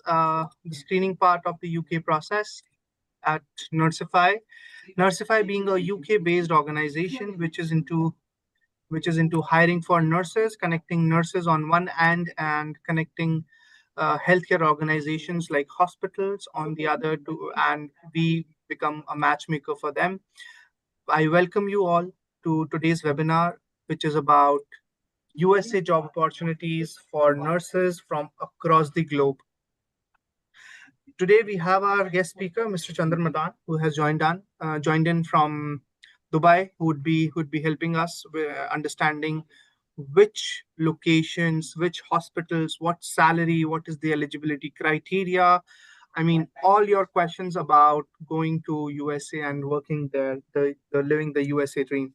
us, the screening part of the UK process at Nursify. Nursify being a UK-based organization which is into hiring for nurses, connecting nurses on one end, and connecting healthcare organizations like hospitals on the other two, and we become a matchmaker for them. I welcome you all to today's webinar, which is about USA job opportunities for nurses from across the globe. Today we have our guest speaker, Mr. Chandar Madan, who has joined in from Dubai, who would be helping us with understanding which locations, which hospitals, what salary, what is the eligibility criteria. I mean, all your questions about going to USA and working there, the living the USA dream.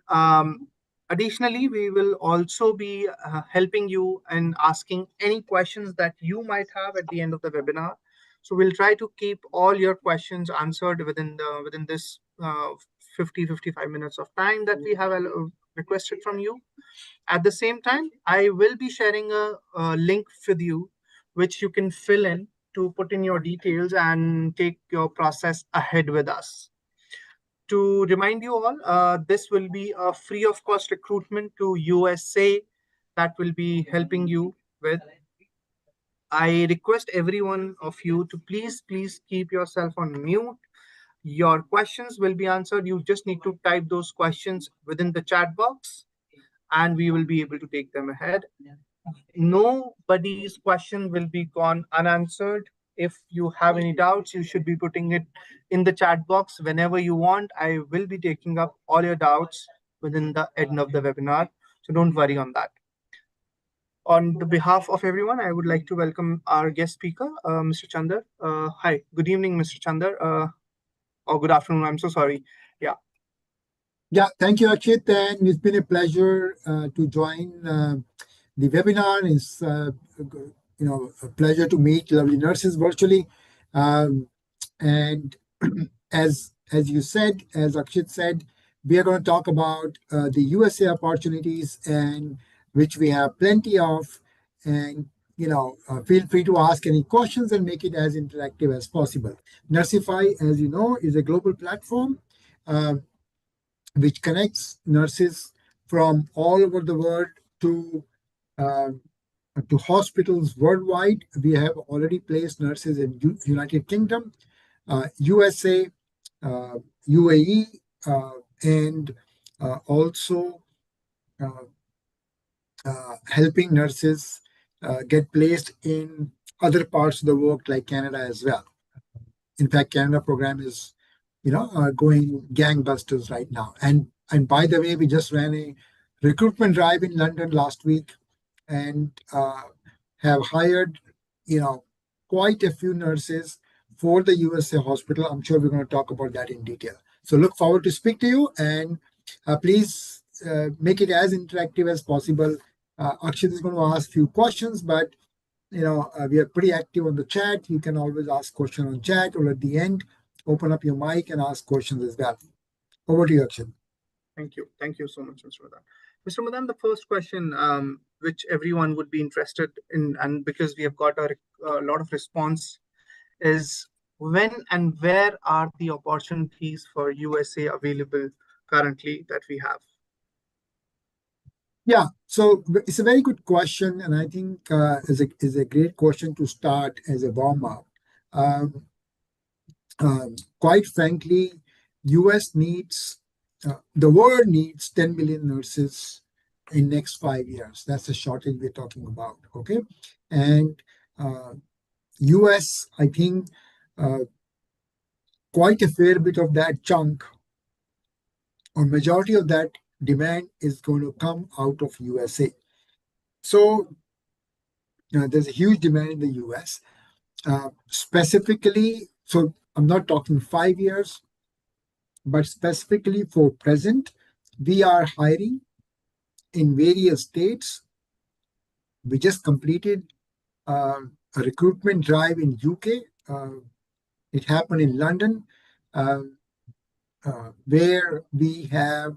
Um, Additionally, we will also be helping you and asking any questions that you might have at the end of the webinar. So we'll try to keep all your questions answered within this 55 minutes of time that we have requested from you. At the same time, I will be sharing a link with you, which you can fill in to put in your details and take your process ahead with us. To remind you all, this will be a free of cost recruitment to USA that will be helping you with. I request every one of you to please keep yourself on mute. Your questions will be answered. You just need to type those questions within the chat box and we will be able to take them ahead. Nobody's question will be gone unanswered. If you have any doubts, you should be putting it in the chat box whenever you want. I will be taking up all your doubts within the end of the webinar. So don't worry on that. On the behalf of everyone, I would like to welcome our guest speaker, Mr. Chandar. Hi, good evening, Mr. Chandar. Or good afternoon, I'm so sorry. Yeah. Yeah, thank you, Akshit. And it's been a pleasure to join the webinar. It's a pleasure to meet lovely nurses virtually. And as you said, as Akshit said, we are going to talk about the USA opportunities, and which we have plenty of. And feel free to ask any questions and make it as interactive as possible. Nursify, as you know, is a global platform which connects nurses from all over the world to hospitals worldwide. We have already placed nurses in United Kingdom, USA, UAE, and also helping nurses get placed in other parts of the world like Canada as well. In fact, Canada program is going gangbusters right now. And by the way, we just ran a recruitment drive in London last week and have hired quite a few nurses for the USA hospital. I'm sure we're going to talk about that in detail. So look forward to speak to you, and please make it as interactive as possible. Akshit is going to ask a few questions, but we are pretty active on the chat. You can always ask questions on chat, or at the end, open up your mic and ask questions as well. Over to you, Akshit. Thank you. Thank you so much, Mr. Madan. Mr. Madan, the first question, which everyone would be interested in, and because we have got a lot of response, is when and where are the opportunities for USA available currently that we have? Yeah, so it's a very good question, and I think is a great question to start as a warm-up. Quite frankly, US needs, the world needs 10 million nurses in next 5 years. That's the shortage we're talking about, okay? And US, I think, quite a fair bit of that chunk, or majority of that demand is going to come out of USA. So there's a huge demand in the US. Specifically, so I'm not talking 5 years, but specifically for present, we are hiring in various states. We just completed a recruitment drive in UK. It happened in London, where we have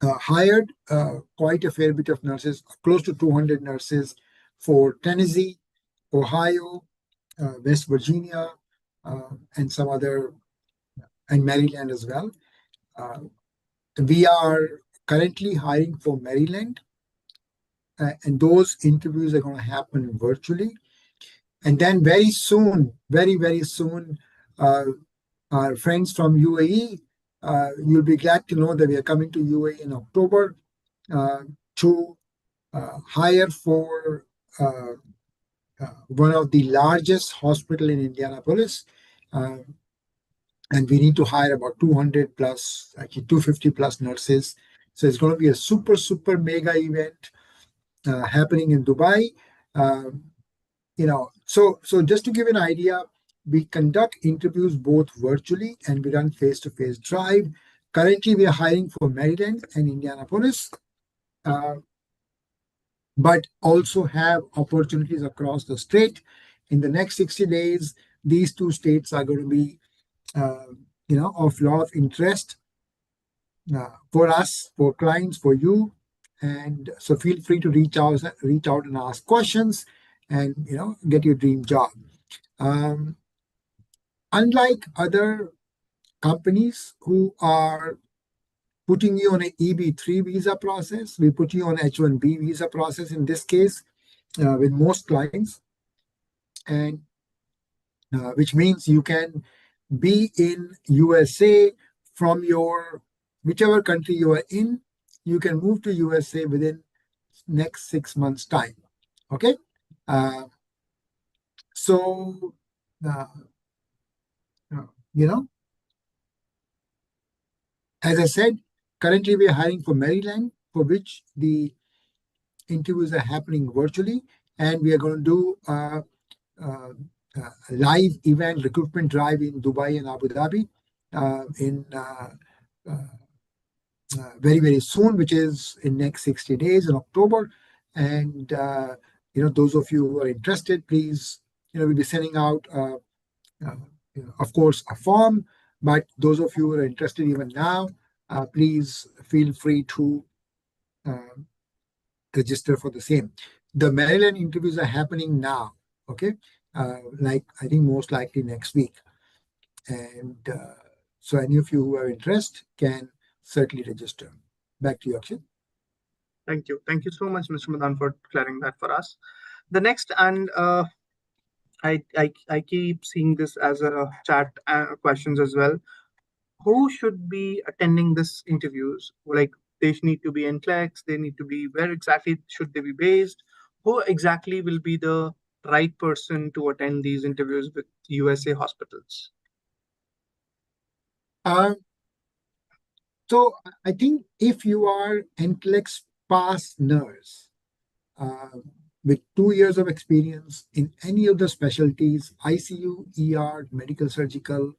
hired quite a fair bit of nurses, close to 200 nurses for Tennessee, Ohio, West Virginia, and some other, and Maryland as well. We are currently hiring for Maryland, and those interviews are going to happen virtually. And then very soon, very, very soon, our friends from UAE, you'll be glad to know that we are coming to UAE in October to hire for one of the largest hospital in Indianapolis. And we need to hire about 200 plus, actually 250 plus nurses. So it's going to be a super, super mega event happening in Dubai. So just to give an idea, we conduct interviews both virtually and we run face-to-face drive. Currently, we are hiring for Maryland and Indianapolis, but also have opportunities across the state. In the next 60 days, these two states are going to be, of lot of interest for us, for clients, for you. And so feel free to reach out and ask questions and, get your dream job. Unlike other companies who are putting you on an EB3 visa process, we put you on H1B visa process in this case with most clients, and which means you can be in USA from your whichever country you are in. You can move to USA within next 6 months time. Okay, so as I said, currently we are hiring for Maryland, for which the interviews are happening virtually, and we are going to do a live event recruitment drive in Dubai and Abu Dhabi in very, very soon, which is in next 60 days in October. And those of you who are interested, please, we'll be sending out of course a form, but those of you who are interested even now, please feel free to register for the same. The Maryland interviews are happening now, okay? Like I think most likely next week. And so any of you who are interested can certainly register. Back to you, Akshay. Thank you. Thank you so much, Mr. Madan, for clearing that for us. The next, and I keep seeing this as a chat questions as well. Who should be attending this interviews? Like they need to be NCLEX, they need to be, where exactly should they be based? Who exactly will be the right person to attend these interviews with USA hospitals? So I think if you are NCLEX pass nurse with 2 years of experience in any of the specialties, ICU, ER, medical surgical,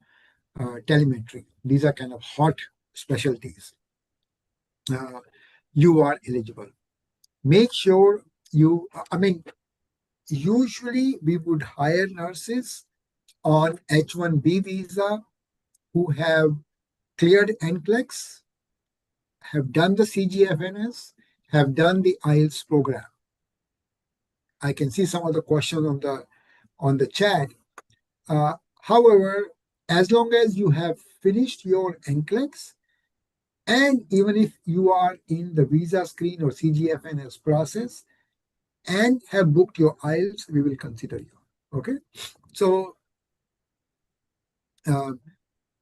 telemetry, these are kind of hot specialties, you are eligible. Make sure usually we would hire nurses on H1B visa who have cleared NCLEX, have done the CGFNS, have done the IELTS program. I can see some of the questions on the chat. However, as long as you have finished your NCLEX, and even if you are in the visa screen or CGFNS process and have booked your IELTS, we will consider you. Okay, so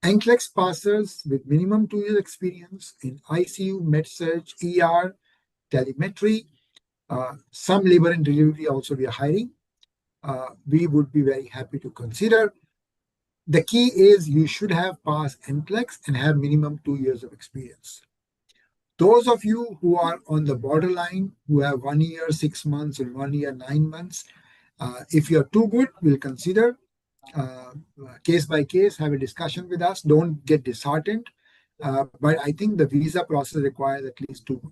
NCLEX passers with minimum 2 years experience in ICU, med-surg, ER, telemetry, some labor and delivery also we are hiring. We would be very happy to consider. The key is you should have passed NCLEX and have minimum 2 years of experience. Those of you who are on the borderline, who have 1 year, 6 months, and 1 year, 9 months, if you're too good, we'll consider case by case, have a discussion with us. Don't get disheartened. But I think the visa process requires at least 2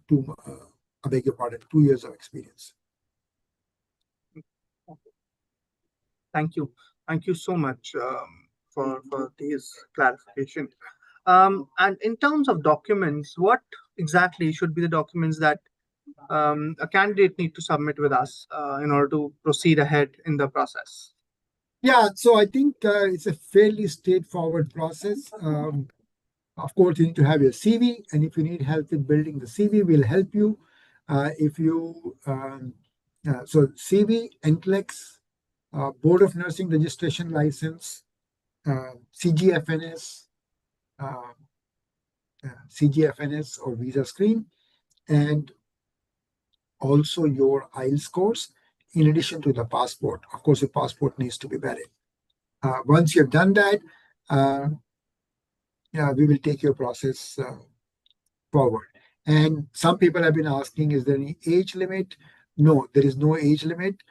years of experience. Thank you. Thank you so much for this clarification. And in terms of documents, what exactly should be the documents that a candidate need to submit with us in order to proceed ahead in the process? Yeah, so I think it's a fairly straightforward process. Of course, you need to have your CV, and if you need help with building the CV, we'll help you. If you so CV, NCLEX, Board of Nursing Registration License, CGFNS, uh, CGFNS or visa screen, and also your IELTS scores, in addition to the passport. Of course, your passport needs to be valid. Once you've done that, we will take your process forward. And some people have been asking, is there any age limit? No, there is no age limit.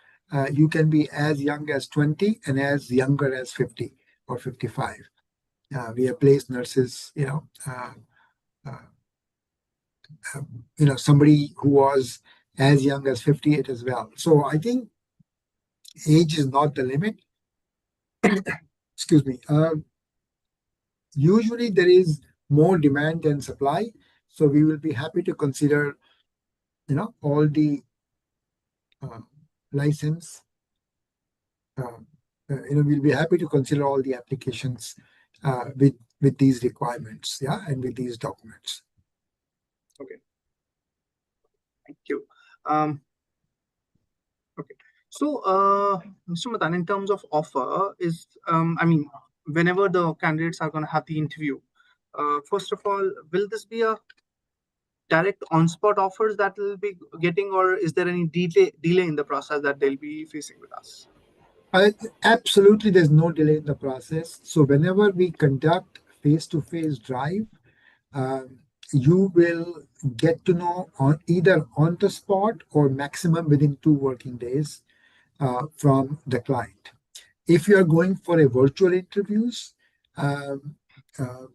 You can be as young as 20 and as younger as 50 or 55. We have placed nurses, somebody who was as young as 58 as well. So I think age is not the limit. Excuse me. Usually there is more demand than supply, so we will be happy to consider, all the license. We'll be happy to consider all the applications with these requirements, and with these documents. Okay. Thank you. Okay. So, Mr. Matan, in terms of offer, whenever the candidates are going to have the interview, first of all, will this be a direct on-spot offers that they'll be getting, or is there any delay in the process that they'll be facing with us? Absolutely, there's no delay in the process. So whenever we conduct face-to-face drive, you will get to know either on the spot or maximum within 2 working days from the client. If you are going for a virtual interviews, um, uh,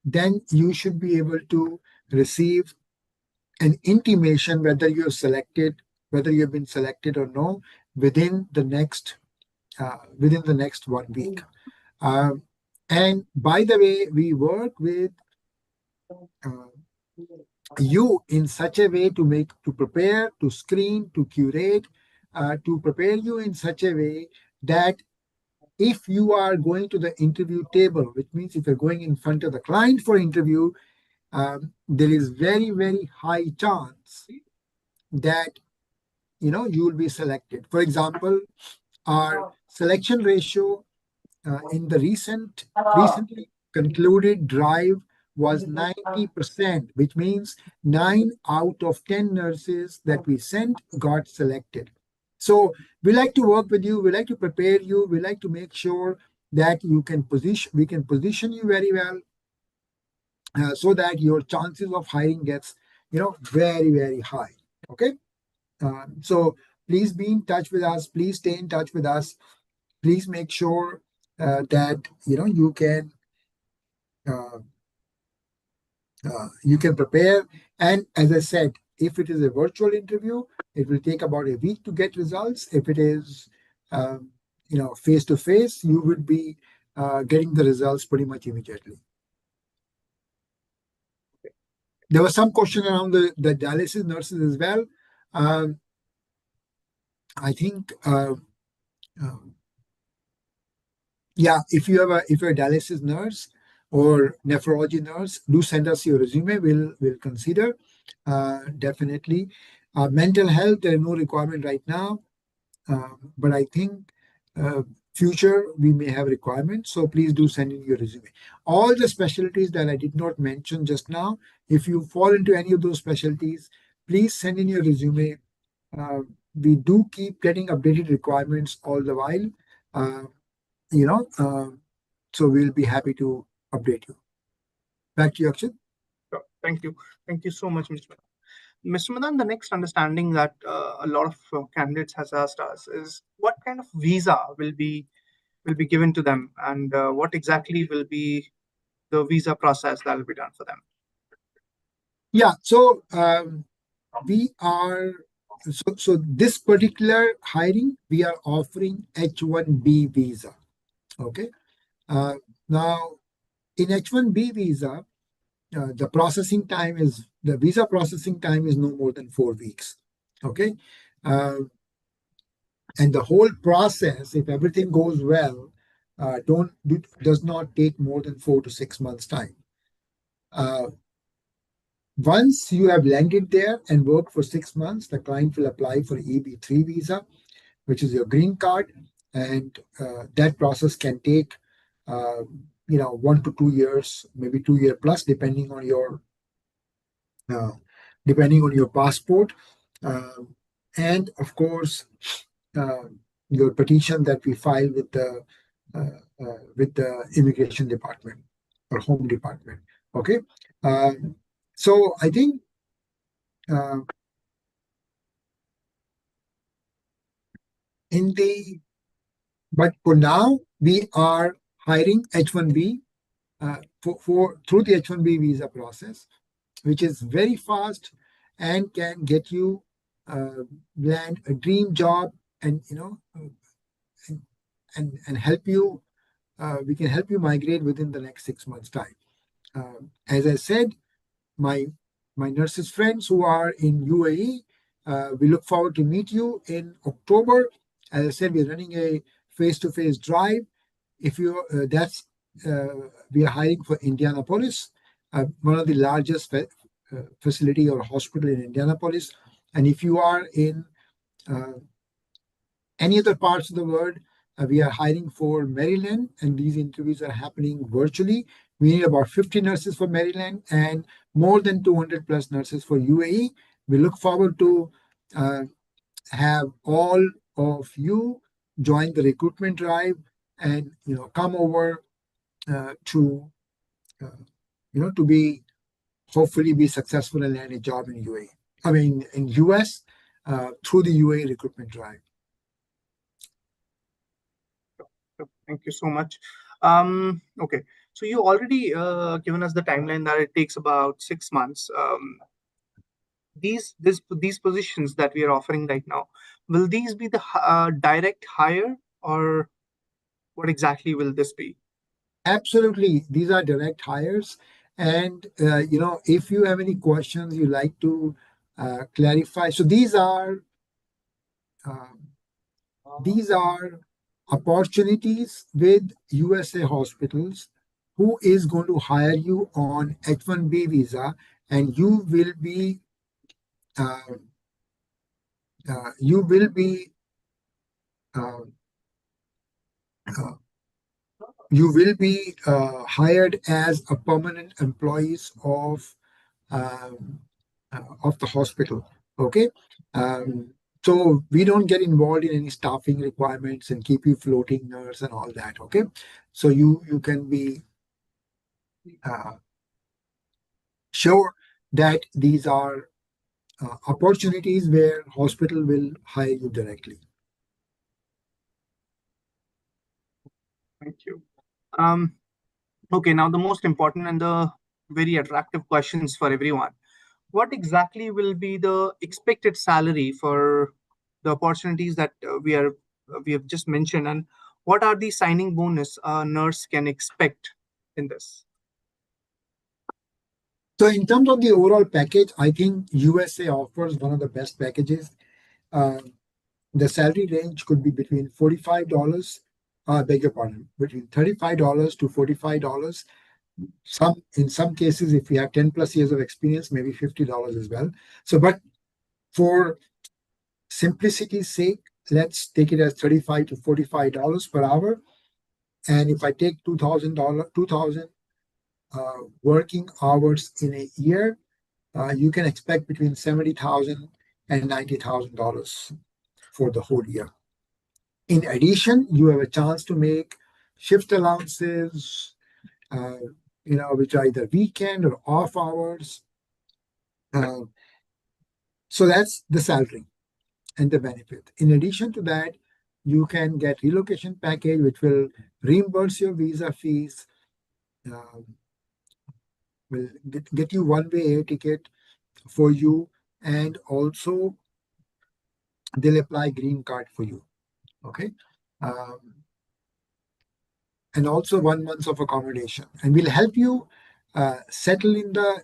then you should be able to receive an intimation whether whether you've been selected or no within the next 1 week. And by the way, we work with you in such a way to prepare, to screen, to curate, to prepare you in such a way that if you are going to the interview table, which means if you're going in front of the client for interview, there is very, very high chance that you will be selected. For example, our selection ratio in the recently concluded drive was 90%, which means 9 out of 10 nurses that we sent got selected. So we like to work with you. We like to prepare you. We like to make sure that we can position you very well, so that your chances of hiring gets, very, very high. Okay. So please be in touch with us. Please stay in touch with us. Please make sure that you can prepare. And as I said, if it is a virtual interview, it will take about a week to get results. If it is face to face, you would be getting the results pretty much immediately. There was some question around the dialysis nurses as well. I think if you're a dialysis nurse or nephrology nurse, do send us your resume. We'll consider definitely. Mental health, there is no requirement right now, but I think future we may have requirements. So please do send in your resume. All the specialties that I did not mention just now, if you fall into any of those specialties, please send in your resume. We do keep getting updated requirements all the while. So we'll be happy to update you. Back to you, Akshat. Thank you. Thank you so much, Mr. Madan. Mr. Madan, the next understanding that a lot of candidates has asked us is what kind of visa will be given to them, and what exactly will be the visa process that will be done for them? Yeah, so we are so this particular hiring, we are offering H-1B visa. Okay. Now in H-1B visa, the visa processing time is no more than 4 weeks. Okay. And the whole process, if everything goes well, does not take more than 4 to 6 months time. Once you have landed there and worked for 6 months, the client will apply for EB3 visa, which is your green card, and that process can take 1 to 2 years, maybe 2 year plus, depending on your passport, and of course your petition that we file with the immigration department or home department. Okay. So I think but for now we are hiring H-1B through the H-1B visa process, which is very fast and can get you land a dream job, and and help you. We can help you migrate within the next 6 months time. As I said, my nurses friends who are in UAE, we look forward to meet you in October. As I said, we're running a face-to-face drive. If you we are hiring for Indianapolis, one of the largest facility or hospital in Indianapolis. And if you are in any other parts of the world, we are hiring for Maryland, and these interviews are happening virtually. We need about 50 nurses for Maryland and more than 200 plus nurses for UAE. We look forward to have all of you join the recruitment drive and come over to hopefully be successful and land a job in UAE. I mean in US through the UAE recruitment drive. Thank you so much. Okay, so you already given us the timeline that it takes about 6 months. These positions that we are offering right now, will these be the direct hire, or what exactly will this be? Absolutely, these are direct hires. And if you have any questions you like to clarify, so these are opportunities with USA hospitals who is going to hire you on H-1B visa, and you will be hired as a permanent employees of the hospital. Okay. So we don't get involved in any staffing requirements and keep you floating nurse and all that. Okay. So you can be sure that these are opportunities where hospital will hire you directly. Thank you. Okay, now the most important and the very attractive questions for everyone. What exactly will be the expected salary for the opportunities that we have just mentioned, and what are the signing bonus a nurse can expect in this? So in terms of the overall package, I think USA offers one of the best packages. The salary range could be between $45, beg your pardon, between $35 to $45. In some cases, if you have 10 plus years of experience, maybe $50 as well. So, but for simplicity's sake, let's take it as $35 to $45 per hour. And if I take $2,000 working hours in a year, you can expect between $70,000 and $90,000 for the whole year. In addition, you have a chance to make shift allowances, which are either weekend or off hours. So that's the salary and the benefit. In addition to that, you can get relocation package, which will reimburse your visa fees, will get you one-way air ticket for you, and also they'll apply green card for you. Okay. and also 1 month of accommodation. And we'll help you settle in the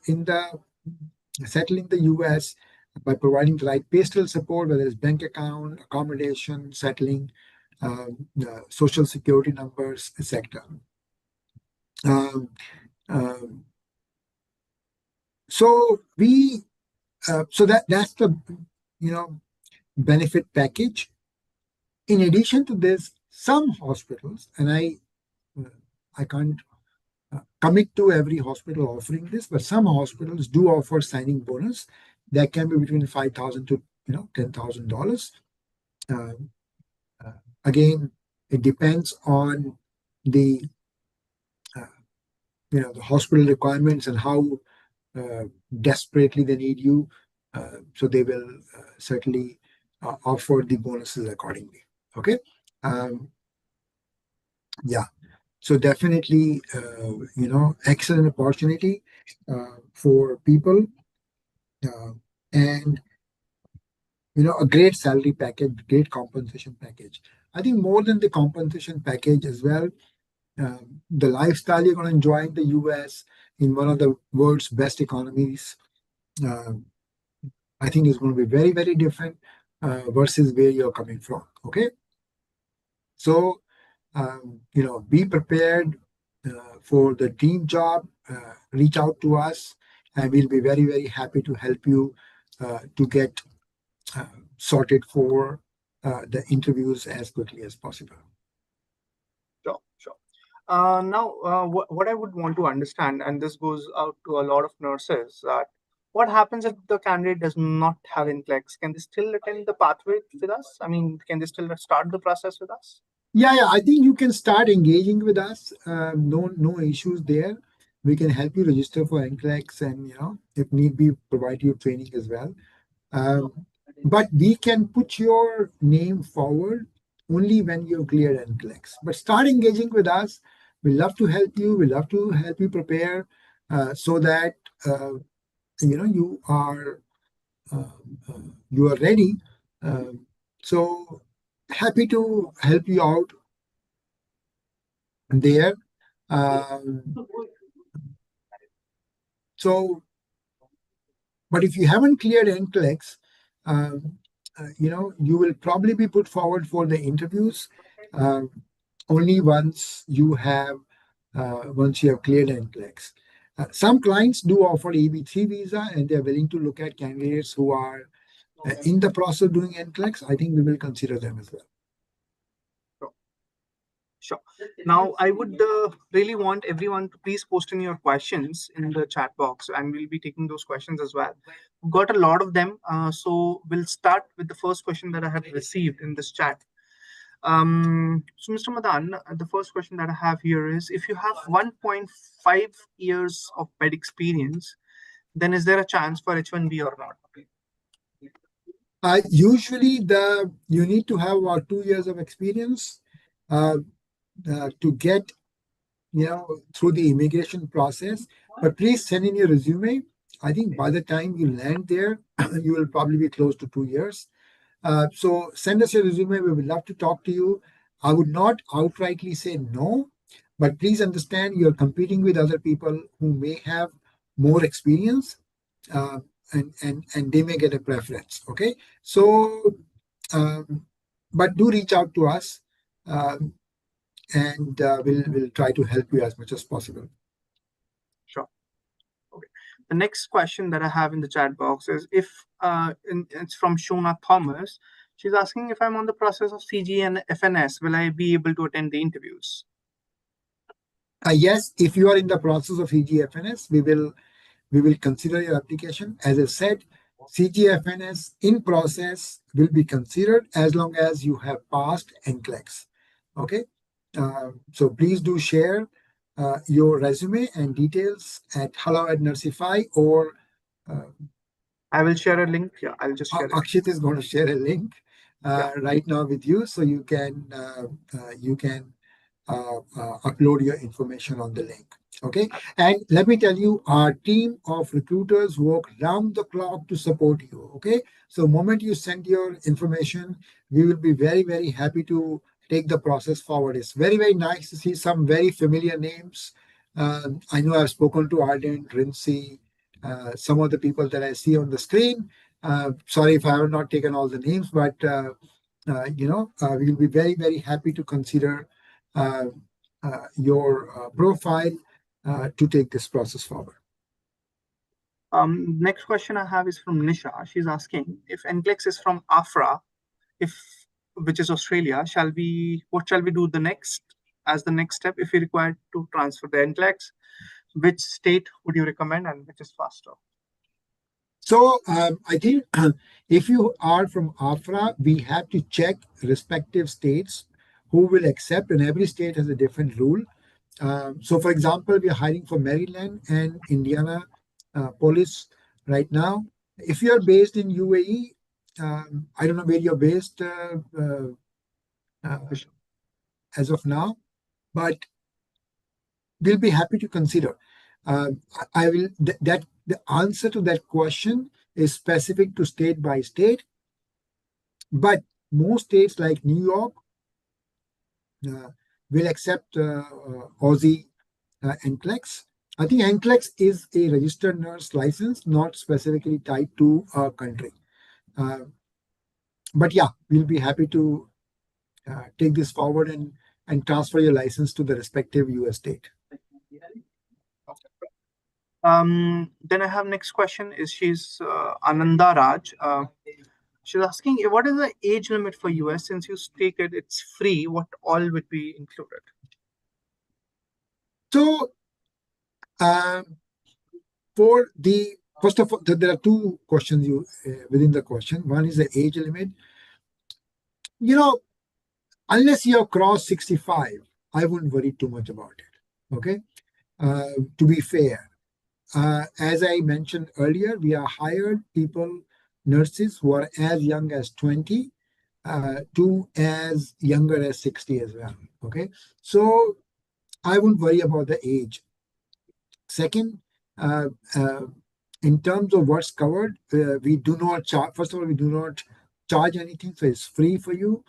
US by providing the right postal support, whether it's bank account, accommodation, settling, social security numbers, etc. Um, um, so that's the benefit package. In addition to this, some hospitals, and I can't commit to every hospital offering this, but some hospitals do offer signing bonus that can be between $5,000 to $10,000. Again, it depends on the the hospital requirements and how desperately they need you. So they will certainly offer the bonuses accordingly. Okay. Yeah. So definitely, excellent opportunity for people, and a great salary package, great compensation package. I think more than the compensation package as well, the lifestyle you're going to enjoy in the US, in one of the world's best economies, I think is going to be very, very different versus where you're coming from. Okay. So, be prepared for the dream job. Reach out to us, and we'll be very, very happy to help you to get sorted for the interviews as quickly as possible. Sure, sure. Now, what I would want to understand, and this goes out to a lot of nurses, that what happens if the candidate does not have NCLEX? Can they still attend the pathway with us? I mean, can they still start the process with us? Yeah, I think you can start engaging with us. No issues there. We can help you register for NCLEX, and if need be, provide you training as well. But we can put your name forward only when you've cleared NCLEX. But start engaging with us. We love to help you. We love to help you prepare so that you are ready. So happy to help you out there. But if you haven't cleared NCLEX, you will probably be put forward for the interviews only once you have cleared NCLEX. Some clients do offer EB3 visa, and they're willing to look at candidates who are in the process of doing NCLEX. I think we will consider them as well. Sure. Now, I would really want everyone to please post in your questions in the chat box, and we'll be taking those questions as well. We've got a lot of them. So we'll start with the first question that I have received in this chat. So Mr. Madan, the first question that I have here is, if you have 1.5 years of bed experience, then is there a chance for H1B or not? Usually you need to have about 2 years of experience to get through the immigration process. But please send in your resume. I think by the time you land there, you will probably be close to 2 years. So send us your resume. We would love to talk to you. I would not outrightly say no, but please understand you're competing with other people who may have more experience, and they may get a preference. Okay. So, but do reach out to us, and we'll try to help you as much as possible. Sure. Okay. The next question that I have in the chat box is, it's from Shona Thomas. She's asking, if I'm on the process of CG and FNS, will I be able to attend the interviews? Yes, if you are in the process of CGFNS, we will consider your application. As I said, CGFNS in process will be considered as long as you have passed NCLEX. Okay, so please do share your resume and details at hello@Nursify, or I will share a link. Yeah, I'll just share Akshit is going to share a link right now with you, so you can upload your information on the link. Okay. And let me tell you, our team of recruiters work round the clock to support you. Okay. So the moment you send your information, we will be very, very happy to take the process forward. It's very, very nice to see some very familiar names. I know I've spoken to Ardent, Rincy, some of the people that I see on the screen. Sorry if I have not taken all the names, but we'll be very, very happy to consider your profile to take this process forward. Next question I have is from Nisha. She's asking if NCLEX is from AFRA, which is Australia, what shall we do as the next step if we require to transfer the NCLEX? Which state would you recommend and which is faster? So I think if you are from AFRA, we have to check respective states who will accept, and every state has a different rule. So for example, we are hiring for Maryland and Indiana police right now. If you're based in UAE, I don't know where you're based as of now, but we'll be happy to consider. The answer to that question is specific to state by state, but most states like New York will accept Aussie NCLEX. I think NCLEX is a registered nurse license, not specifically tied to a country. But yeah, we'll be happy to take this forward and transfer your license to the respective US state. Then I have next question she's Ananda Raj. She's asking, what is the age limit for US? Since you stated it's free, what all would be included? So first of all, there are two questions within the question. One is the age limit. Unless you have crossed 65, I wouldn't worry too much about it. Okay, to be fair. As I mentioned earlier, we are hired nurses who are as young as 20 to as younger as 60 as well. Okay, so I wouldn't worry about the age. Second, in terms of what's covered, we do not charge. First of all, we do not charge anything, so it's free for you.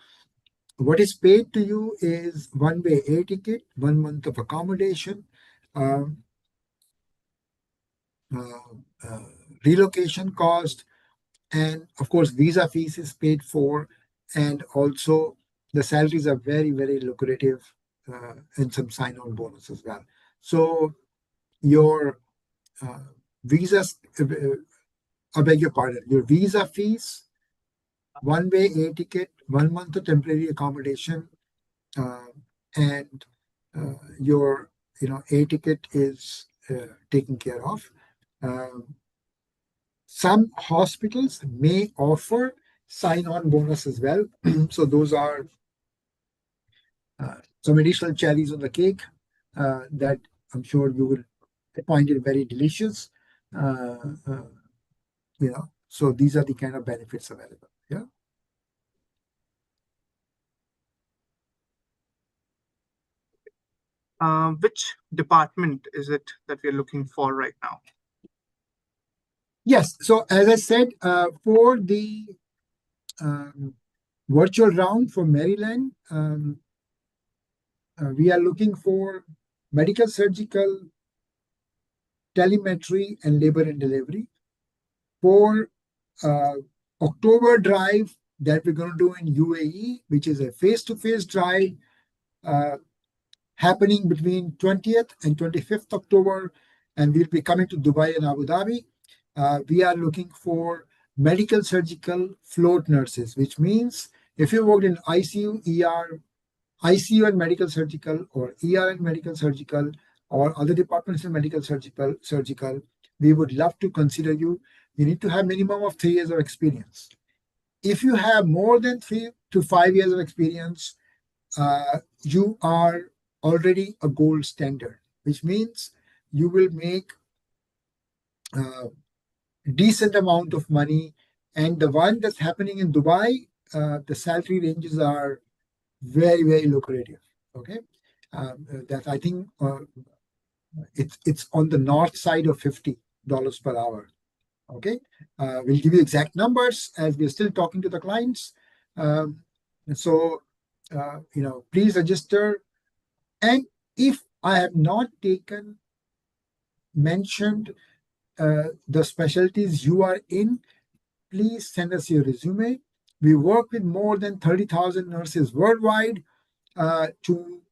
What is paid to you is one-way air ticket, 1 month of accommodation, relocation cost, and of course visa fees is paid for, and also the salaries are very, very lucrative, and some sign-on bonus as well. So your visas, I beg your pardon, your visa fees, one-way air ticket, 1 month of temporary accommodation, and your air ticket is taken care of. Some hospitals may offer sign-on bonus as well. So those are some additional cherries on the cake that I'm sure you will find it very delicious. So these are the kind of benefits available. Yeah. Which department is it that we're looking for right now? Yes. So as I said, for the virtual round for Maryland, we are looking for medical, surgical, telemetry, and labor and delivery. For October drive that we're going to do in UAE, which is a face-to-face drive happening between 20th and 25th October, and we'll be coming to Dubai and Abu Dhabi. We are looking for medical surgical float nurses, which means if you worked in ICU, ER, ICU and medical surgical, or ER and medical surgical, or other departments in medical surgical, we would love to consider you. You need to have minimum of 3 years of experience. If you have more than 3 to 5 years of experience, you are already a gold standard, which means you will make decent amount of money. And the one that's happening in Dubai, the salary ranges are very, very lucrative. Okay, that I think it's on the north side of $50 per hour. Okay, we'll give you exact numbers as we're still talking to the clients. So please register. And if I have not mentioned the specialties you are in, please send us your resume. We work with more than 30,000 nurses worldwide to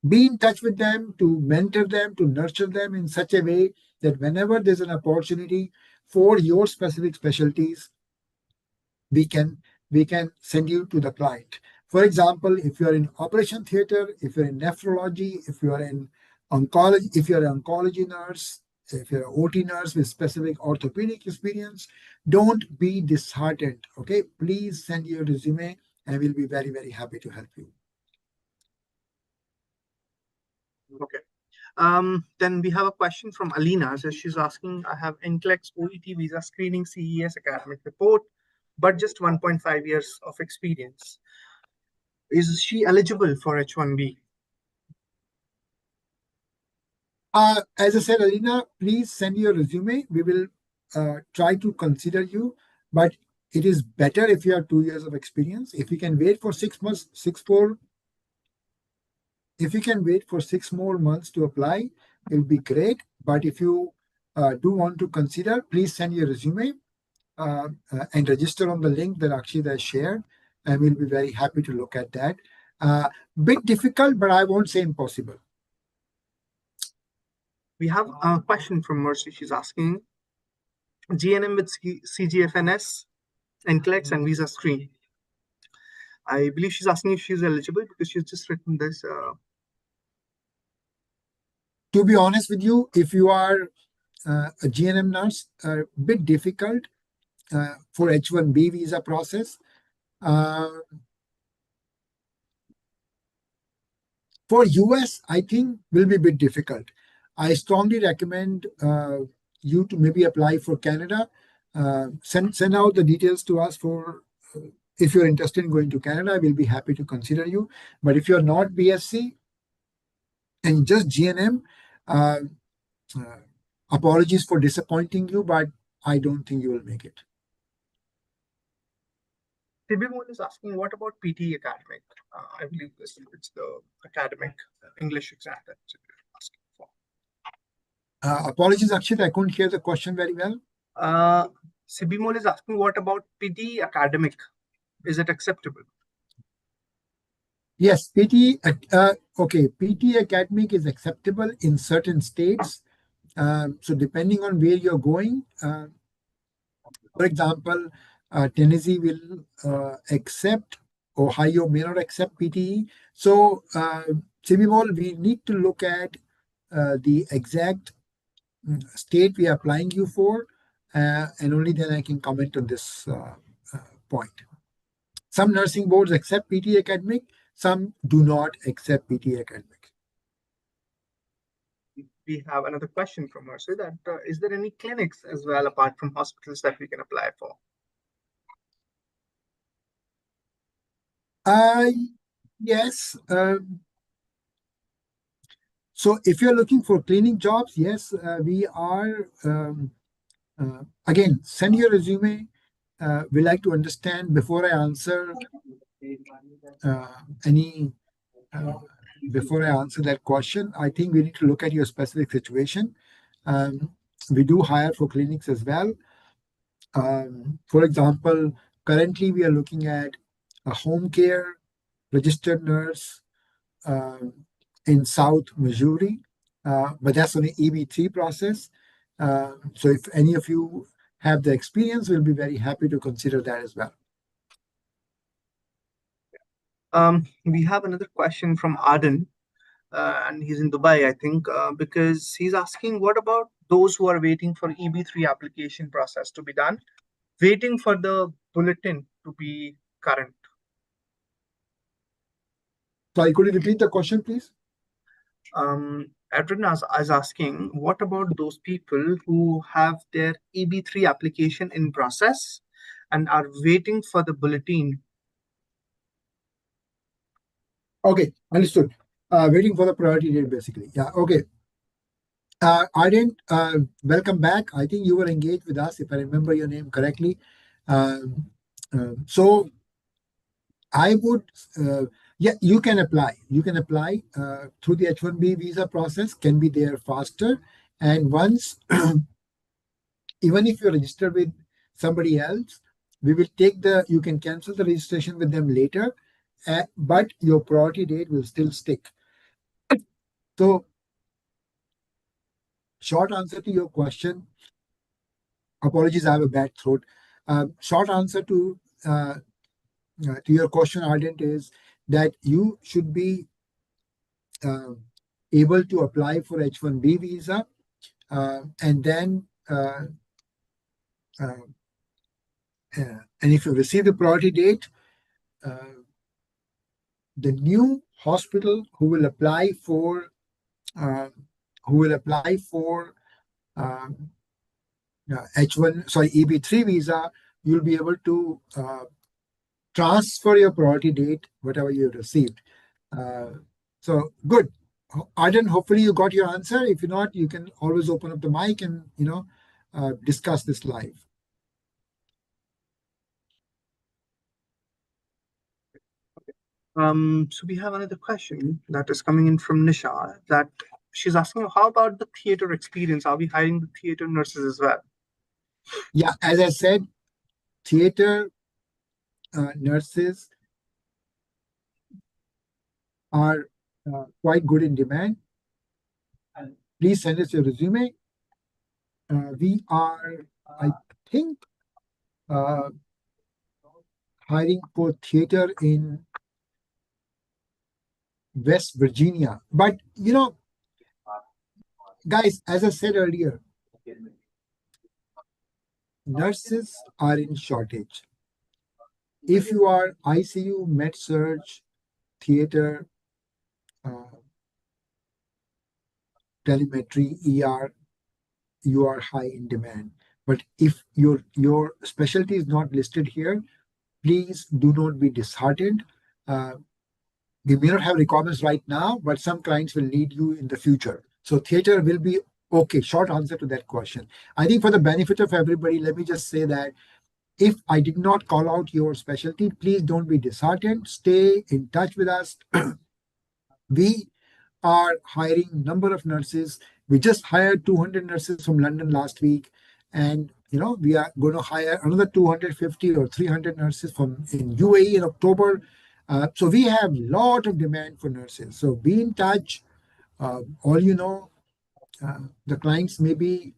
be in touch with them, to mentor them, to nurture them in such a way that whenever there's an opportunity for your specific specialties, we can send you to the client. For example, if you're in operation theater, if you're in nephrology, if you're in oncology, if you're an oncology nurse, if you're an OT nurse with specific orthopedic experience, don't be disheartened. Okay, please send your resume and we'll be very, very happy to help you. Okay. Then we have a question from Alina. So she's asking, I have NCLEX OET visa screening CES academic report, but just 1.5 years of experience. Is she eligible for H1B? As I said, Alina, please send your resume. We will try to consider you, but it is better if you have 2 years of experience. If you can wait for 6 months, if you can wait for 6 more months to apply, it will be great. But if you do want to consider, please send your resume and register on the link that Akshita has shared, and we'll be very happy to look at that. Bit difficult, but I won't say impossible. We have a question from Mercy. She's asking, GNM with CGFNS, NCLEX, and visa screen. I believe she's asking if she's eligible because she's just written this. To be honest with you, if you are a GNM nurse, a bit difficult for H1B visa process. For US, I think will be a bit difficult. I strongly recommend you to maybe apply for Canada. Send out the details to us for if you're interested in going to Canada, we'll be happy to consider you. But if you're not BSc and just GNM, apologies for disappointing you, but I don't think you will make it. Sibimol is asking, what about PT academic? I believe it's the academic English exam that you're asking for. Apologies, Akshit, I couldn't hear the question very well. Sibimol is asking, what about PT academic? Is it acceptable? Yes, PT academic is acceptable in certain states. So depending on where you're going, for example, Tennessee will accept, Ohio may not accept PTE. So Sibimol, we need to look at the exact state we are applying you for, and only then I can comment on this point. Some nursing boards accept PT academic, some do not accept PT academic. We have another question from her. So that is there any clinics as well apart from hospitals that we can apply for? Yes. So if you're looking for cleaning jobs, yes, we are. Again, send your resume. We like to understand before I answer before I answer that question. I think we need to look at your specific situation. We do hire for clinics as well. For example, currently we are looking at a home care registered nurse in South Missouri, but that's on an EB3 process. So if any of you have the experience, we'll be very happy to consider that as well. We have another question from Arden, and he's in Dubai, I think, because he's asking, what about those who are waiting for EB3 application process to be done, waiting for the bulletin to be current? Sorry, could you repeat the question, please? Adrian is asking, what about those people who have their EB3 application in process and are waiting for the bulletin? Okay, understood. Waiting for the priority date, basically. Yeah, okay. Arden, welcome back. I think you were engaged with us, if I remember your name correctly. So I would, yeah, you can apply. You can apply through the H-1B visa process, can be there faster. And once, even if you're registered with somebody else, we will take you can cancel the registration with them later, but your priority date will still stick. So, short answer to your question, apologies, I have a bad throat. Short answer to your question, Ardent, is that you should be able to apply for H-1B visa, and then and if you receive the priority date, the new hospital who will apply for EB3 visa, you'll be able to transfer your priority date, whatever you received. So good. Arden, hopefully you got your answer. If not, you can always open up the mic and discuss this live. So we have another question that is coming in from Nisha, that she's asking, how about the theater experience? Are we hiring the theater nurses as well? Yeah, as I said, theater nurses are quite good in demand. Please send us your resume. We are, I think, hiring for theater in West Virginia. But, guys, as I said earlier, nurses are in shortage. If you are ICU, med-surg, theater, telemetry, ER, you are high in demand. But if your specialty is not listed here, please do not be disheartened. We may not have requirements right now, but some clients will need you in the future. So theater will be okay. Short answer to that question. I think for the benefit of everybody, let me just say that if I did not call out your specialty, please don't be disheartened. Stay in touch with us. We are hiring number of nurses. We just hired 200 nurses from London last week. And, we are going to hire another 250 or 300 nurses in UAE in October. So we have a lot of demand for nurses. So be in touch. The clients may be,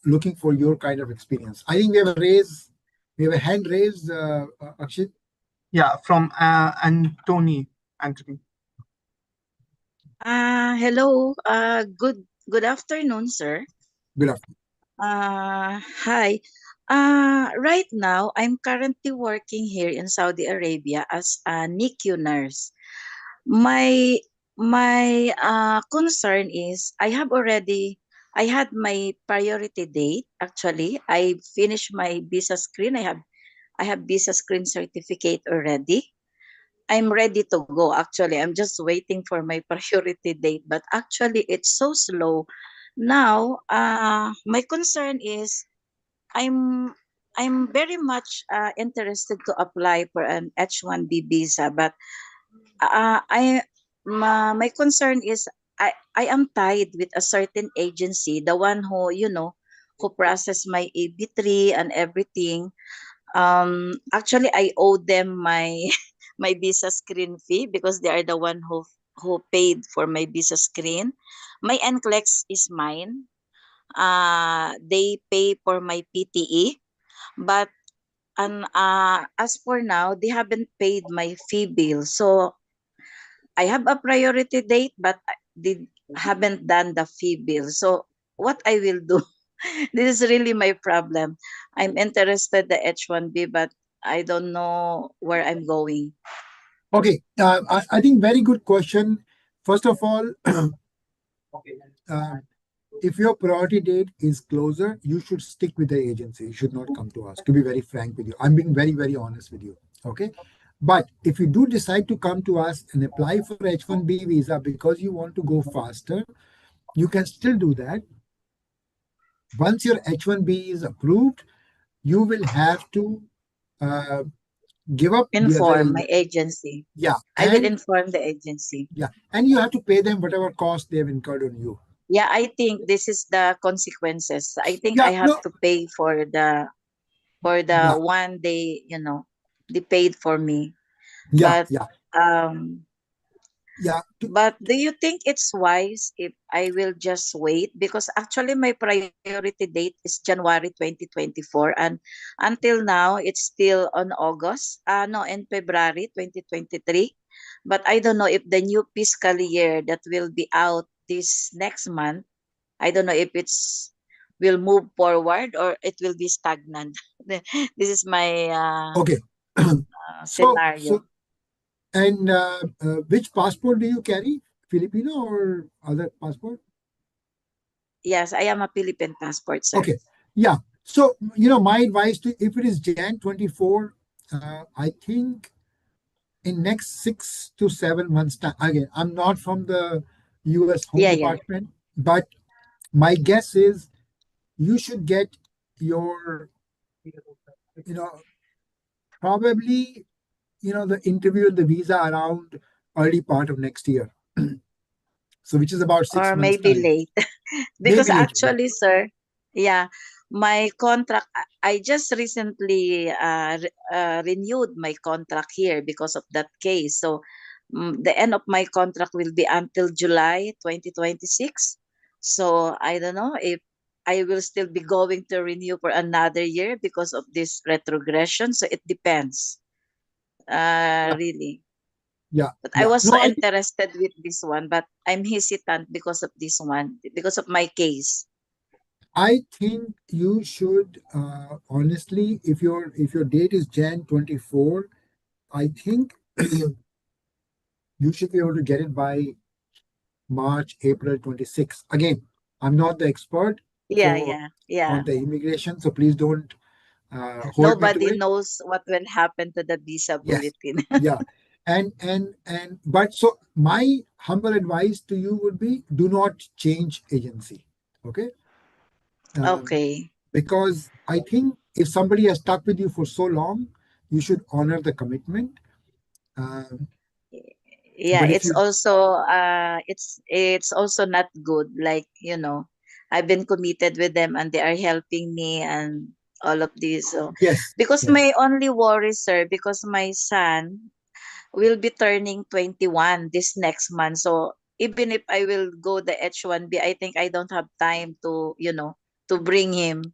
looking for your kind of experience. I think we have a hand raised, Akshit. Yeah, from Anthony. Hello. Good afternoon, sir. Good afternoon. Hi. Right now, I'm currently working here in Saudi Arabia as a NICU nurse. My concern is I had my priority date. Actually, I finished my visa screen. I have visa screen certificate already. I'm ready to go. Actually, I'm just waiting for my priority date, but actually it's so slow. Now, my concern is I'm I'm very much interested to apply for an H-1B visa, but my concern is I am tied with a certain agency, the one who process my AB3 and everything. Actually, I owe them my my visa screen fee because they are the one who paid for my visa screen. My NCLEX is mine. They pay for my PTE, but as for now, they haven't paid my fee bill. So I have a priority date, but they haven't done the fee bill. So what I will do? This is really my problem. I'm interested the H-1B, but I don't know where I'm going. Okay, I think very good question. First of all, if your priority date is closer, you should stick with the agency. You should not come to us, to be very frank with you. I'm being very, very honest with you. Okay. But if you do decide to come to us and apply for H-1B visa because you want to go faster, you can still do that. Once your H-1B is approved, you will have to give up the Inform other. my agency. Yeah. I will And inform the agency. yeah, and you have to pay them whatever cost they've incurred on you. Yeah, I think this is the consequences. I think Yeah, I have no, to pay for the yeah, one they, they paid for me. yeah, But yeah, um yeah. but do you think it's wise if I will just wait? Because actually my priority date is January 2024, and until now it's still on August. No, in February 2023. But I don't know if the new fiscal year that will be out this next month, I don't know if it's will move forward or it will be stagnant. This is my Okay. scenario. And which passport do you carry? Filipino or other passport? Yes, I am a Philippine passport, sir. Okay. Yeah. So, my advice to, if it is Jan 24, I think in next 6 to 7 months time, again, I'm not from the US Home Yeah, yeah. Department, but my guess is you should get your, you know, probably, the interview and the visa around early part of next year. So, which is about six Or months maybe time, late. Because maybe later. Yeah. actually, sir, yeah, my contract, I just recently renewed my contract here because of that case. So the end of my contract will be until July 2026. So I don't know if I will still be going to renew for another year because of this retrogression. So it depends, Yeah. really. Yeah. But I Yeah. was No, so interested with this one, but I'm hesitant because of this one, because of my case. I think you should honestly, if your date is Jan 24, I think you should be able to get it by March, April 26. Again, I'm not the expert Yeah, for yeah, yeah. on the immigration, so please don't hold me to Nobody it. knows what will happen to the visa Yes, bulletin. yeah, and but so my humble advice to you would be do not change agency, okay? Um, Okay. because I think if somebody has stuck with you for so long, you should honor the commitment. Um, Yeah, but if it's you, also it's also not good. Like, I've been committed with them and they are helping me and all of this. So yes, because yes, my only worry, sir, because my son will be turning 21 this next month. So even if I will go the H1B, I think I don't have time to, to bring him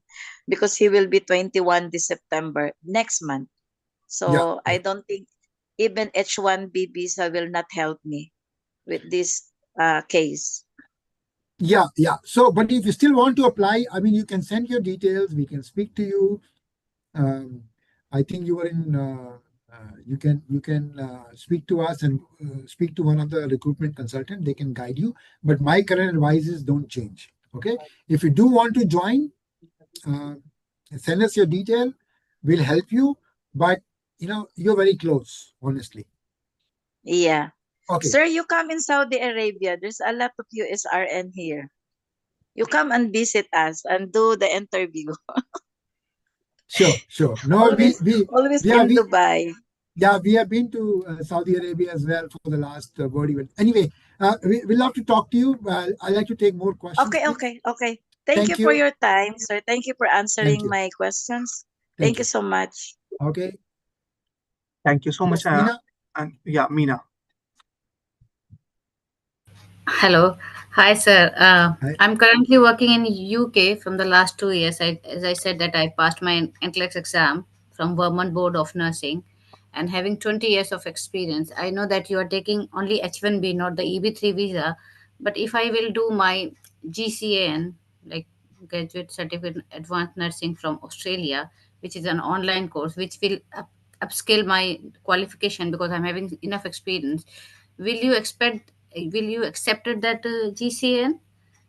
because he will be 21 this September next month. yeah, So I yeah, don't think even H1B visa will not help me with this case. yeah, yeah. So, but if you still want to apply, I mean, you can send your details. We can speak to you. Um, I think you were in. You can speak to us and speak to one of the recruitment consultant. They can guide you. But my current advice is don't change. Okay. If you do want to join, uh, send us your detail. We'll help you. But you're very close, honestly. Yeah. Okay. Sir, you come in Saudi Arabia. There's a lot of USRN here. You come and visit us and do the interview. Sure, sure. No, we Always, we always yeah in we Dubai. yeah we have been to Saudi Arabia as well for the last World event. Anyway, we love to talk to you. I'd like to take more questions, Okay, please. okay, okay. Thank you Thank for you. your time, sir. Thank you for Thank answering you. my questions. Thank Thank you you. so much. Okay. Thank you so much. Yes, Mina. And yeah, Meena. Hello. Hi, sir. Hi. I'm currently working in UK from the last 2 years. As I said that I passed my NCLEX exam from Vermont Board of Nursing and having 20 years of experience. I know that you are taking only H1B, not the EB3 visa. But if I will do my GCAN, like Graduate Certificate in Advanced Nursing from Australia, which is an online course, which will upscale my qualification because I'm having enough experience. Will you expect? Will you accept it that GCN,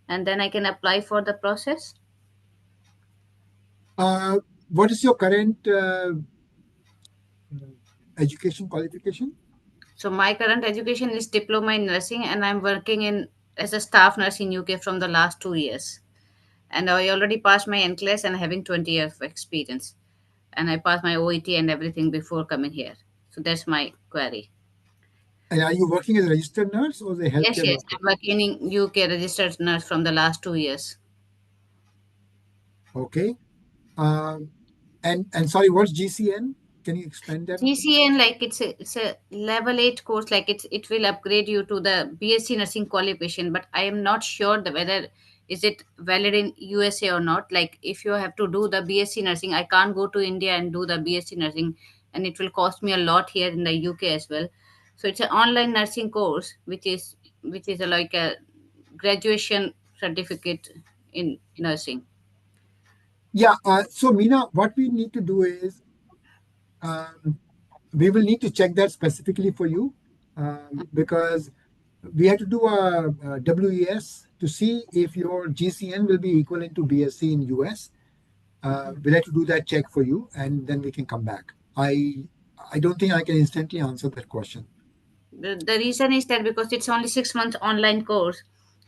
and then I can apply for the process? Uh, what is your current education qualification? So my current education is diploma in nursing, and I'm working in as a staff nurse in UK from the last 2 years. And I already passed my NCLEX and having 20 years of experience. and I passed my OET and everything before coming here. So that's my query. And are you working as a registered nurse or as a Yes, healthcare yes. worker? I'm working in UK registered nurse from the last 2 years. Okay. And sorry, what's GCN? Can you explain that? GCN, like it's a level 8 course, like it will upgrade you to the BSc nursing qualification, but I am not sure whether is it valid in USA or not. Like if you have to do the BSc nursing, I can't go to India and do the BSc nursing, and it will cost me a lot here in the UK as well. So it's an online nursing course, which is like a graduation certificate in nursing. Yeah. So Meena, what we need to do is we will need to check that specifically for you because we have to do a WES to see if your GCN will be equivalent to BSc in US. We'll have to do that check for you, and then we can come back. I don't think I can instantly answer that question. The reason is that because it's only 6 months online course.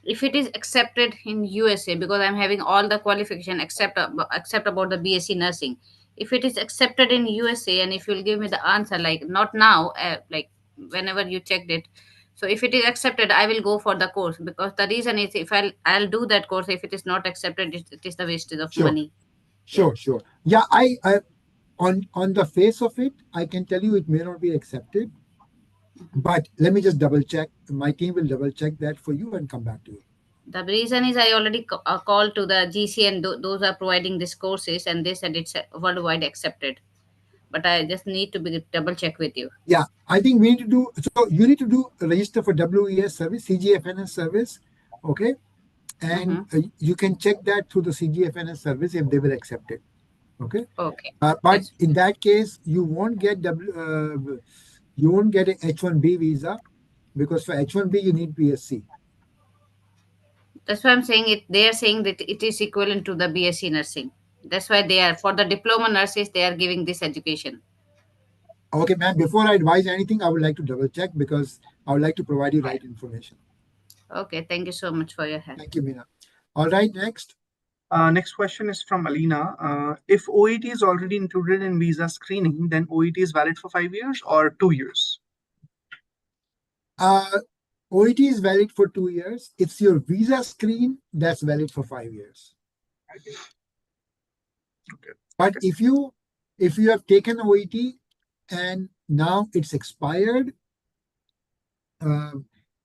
If it is accepted in USA, because I'm having all the qualification except about the BSc nursing. If it is accepted in USA, and if you'll give me the answer, like not now, like whenever you checked it. So if it is accepted, I will go for the course, because the reason is if I'll do that course, if it is not accepted, it is the wastage of Sure, money. sure. Yeah, I on the face of it, I can tell you it may not be accepted, but let me just double check. My team will double check that for you and come back to you. The reason is I already called to the GC, and those are providing these courses, and they said it's worldwide accepted. But I just need to be double check with you. Yeah, I think we need to do, so you need to do a register for WES service, CGFNS service, okay? And you can check that through the CGFNS service if they will accept it, okay? Okay. But That's, in that case, you won't get you won't get an H1B visa because for H1B you need BSc. that's why I'm saying it. They are saying that it is equivalent to the BSc nursing. That's why they are, for the diploma nurses, they are giving this education. Okay, ma'am, before I advise anything, I would like to double check because I would like to provide you right information. Okay, thank you so much for your help. Thank you, Meena. All right, next. Next question is from Alina. If OET is already included in visa screening, then OET is valid for 5 years or 2 years? OET is valid for 2 years. It's your visa screen that's valid for 5 years. Okay. But if you have taken OET and now it's expired,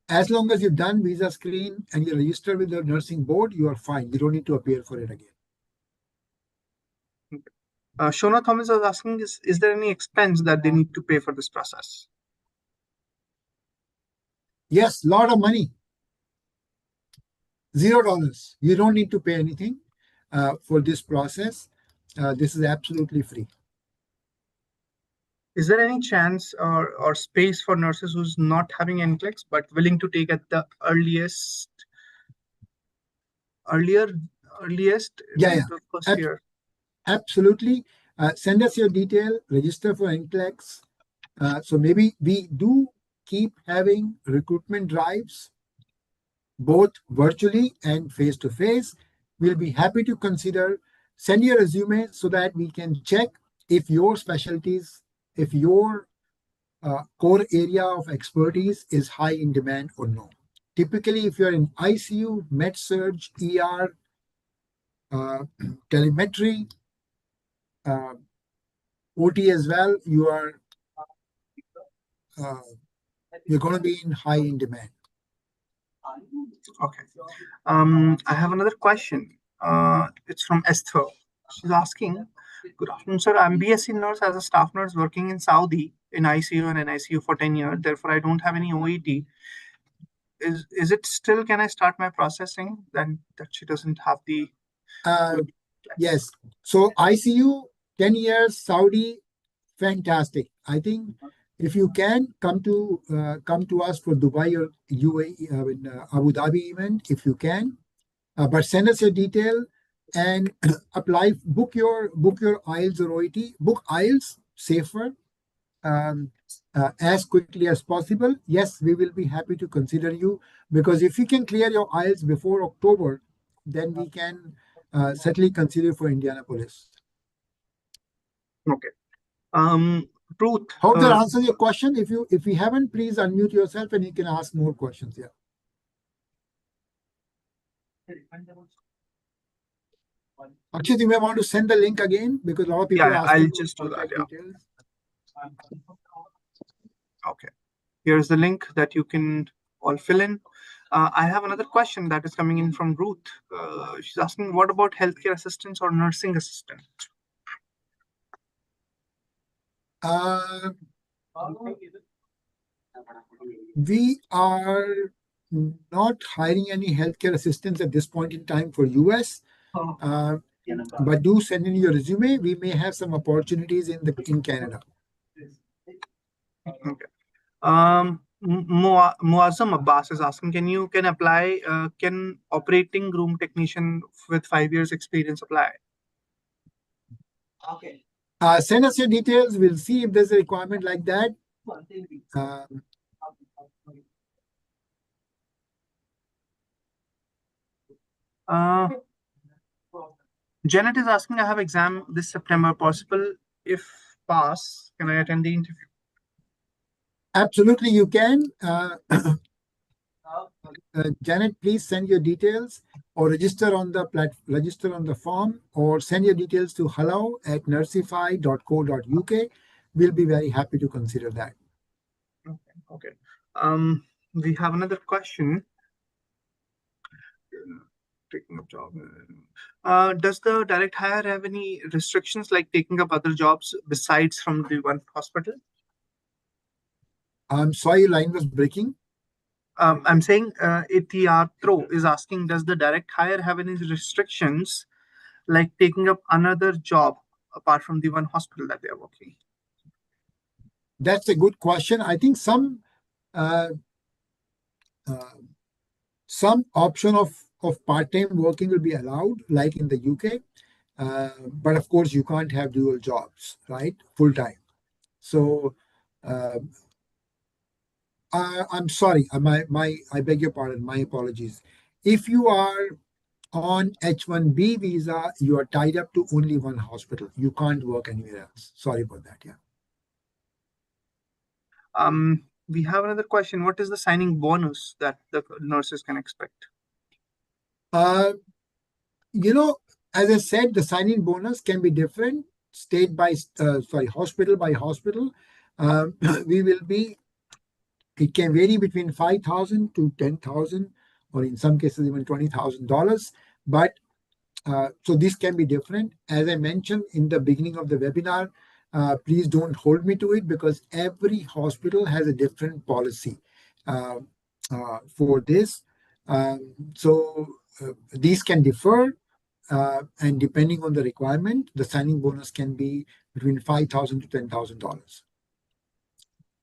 as long as you've done visa screen and you're registered with the nursing board, you are fine. You don't need to appear for it again. Shona Thomas was asking, is there any expense that they need to pay for this process? Yes, lot of money. $0. You don't need to pay anything for this process. This is absolutely free. Is there any chance or space for nurses who's not having NCLEX but willing to take at the earliest Yeah. the first year? Absolutely. Send us your detail, register for NCLEX. So maybe we do keep having recruitment drives, both virtually and face-to-face. We'll be happy to consider. Send your resume so that we can check if your specialties, if your core area of expertise is high in demand or no. Typically, if you're in ICU, med-surg, ER, telemetry, OT as well, you're going to be high in demand. Okay. I have another question. It's from Esther. She's asking, good afternoon, sir. I'm BSc nurse as a staff nurse working in Saudi in ICU and NICU for 10 years. Therefore, I don't have any OET. Is it still, can I start my processing then that she doesn't have the... Yes. So ICU, 10 years, Saudi, fantastic. I think if you can come to us for Dubai or UAE, Abu Dhabi event, if you can, but send us your detail and apply, book your IELTS or OET, book IELTS safer as quickly as possible. Yes, we will be happy to consider you, because if you can clear your IELTS before October, then we can certainly consider for Indianapolis. Okay. Truth. Hope that answers your question. If we haven't, please unmute yourself and you can ask more questions. Yeah. Akshit, you may want to send the link again because a lot of people Yeah, are asking I'll for just do that. contact Yeah. details. Okay. Here's the link that you can all fill in. I have another question that is coming in from Ruth. She's asking, what about healthcare assistants or nursing assistant? We are not hiring any healthcare assistants at this point in time for US. But do send in your resume. We may have some opportunities in Canada. Okay. Muazzam Abbas is asking, can operating room technician with 5 years experience apply? Okay. Send us your details. We'll see if there's a requirement like that. Janet is asking, I have exam this September. Possible? If pass, can I attend the interview? Absolutely, you can. Janet, please send your details or register on the form, or send your details to hello@nursify.co.uk. We'll be very happy to consider that. Okay. We have another question. Taking up job. Does the direct hire have any restrictions like taking up other jobs besides from the one hospital? I'm sorry, your line was breaking. I'm saying ATR Throw is asking, does the direct hire have any restrictions like taking up another job apart from the one hospital that they are working? That's a good question. I think some option of part-time working will be allowed, like in the UK. But of course, you can't have dual jobs, right? Full-time. So I'm sorry. I beg your pardon. My apologies. If you are on H-1B visa, you are tied up to only one hospital. You can't work anywhere else. Sorry about that. Yeah. We have another question. What is the signing bonus that the nurses can expect? As I said, the signing bonus can be different hospital by hospital. It can vary between $5,000 to $10,000, or in some cases even $20,000. But so this can be different. As I mentioned in the beginning of the webinar, please don't hold me to it because every hospital has a different policy for this. These can differ, and depending on the requirement, the signing bonus can be between $5,000 to $10,000.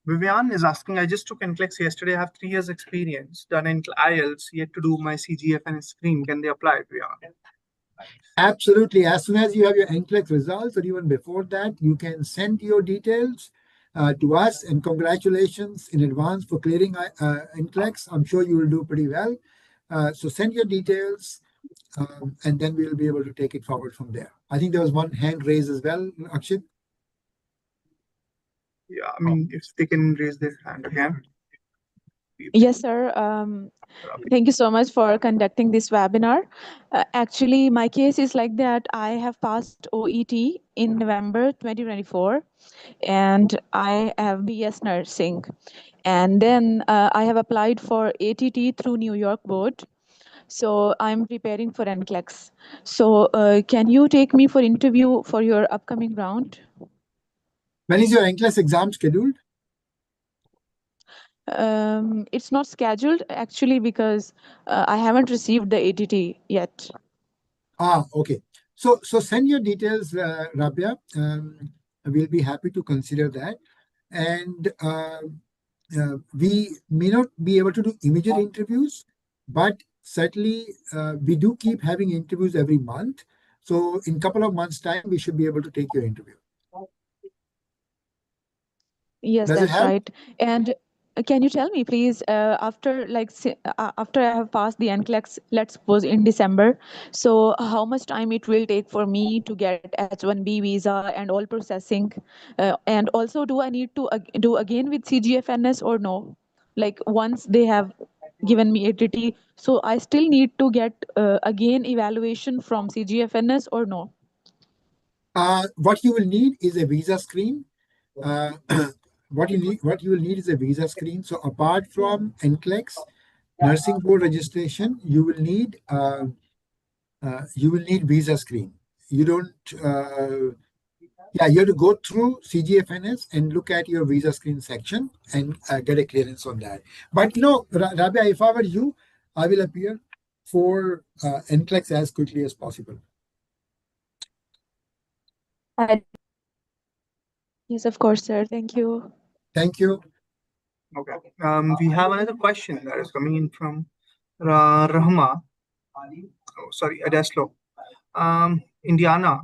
Vivian is asking, I just took NCLEX yesterday. I have 3 years experience, done in IELTS, yet to do my CGF and screen. Can they apply, Vivian? Absolutely. As soon as you have your NCLEX results, or even before that, you can send your details to us. And congratulations in advance for clearing NCLEX. I'm sure you will do pretty well. So send your details, and then we will be able to take it forward from there. I think there was one hand raised as well, Akshit. Yeah, I mean, if they can raise their hand again. Yes, sir. Thank you so much for conducting this webinar. Actually, my case is like that. I have passed OET in November 2024, and I have BS nursing. And then I have applied for ATT through New York board. So I'm preparing for NCLEX. So can you take me for interview for your upcoming round? When is your NCLEX exam scheduled? It's not scheduled actually because I haven't received the ATT yet. Okay. So send your details, Rabia. We'll be happy to consider that. And we may not be able to do immediate interviews, but certainly we do keep having interviews every month. So in a couple of months' time, we should be able to take your interview. Yes, Does it that's help? right. And can you tell me, please, after after I have passed the NCLEX, let's suppose in December, so how much time it will take for me to get H-1B visa and all processing? And also, do I need to do again with CGFNS or no? Like once they have given me ATT, so I still need to get again evaluation from CGFNS or no? What you will need is a visa screen. What you will need is a visa screen. So apart from NCLEX, nursing board registration, you will need visa screen. You don't. You have to go through CGFNS and look at your visa screen section and get a clearance on that. But Rabia, if I were you, I will appear for NCLEX as quickly as possible. Yes, of course, sir. Thank you. Thank you. Okay. We have another question that is coming in from Rahma. Oh, sorry, Adeslo. Indiana.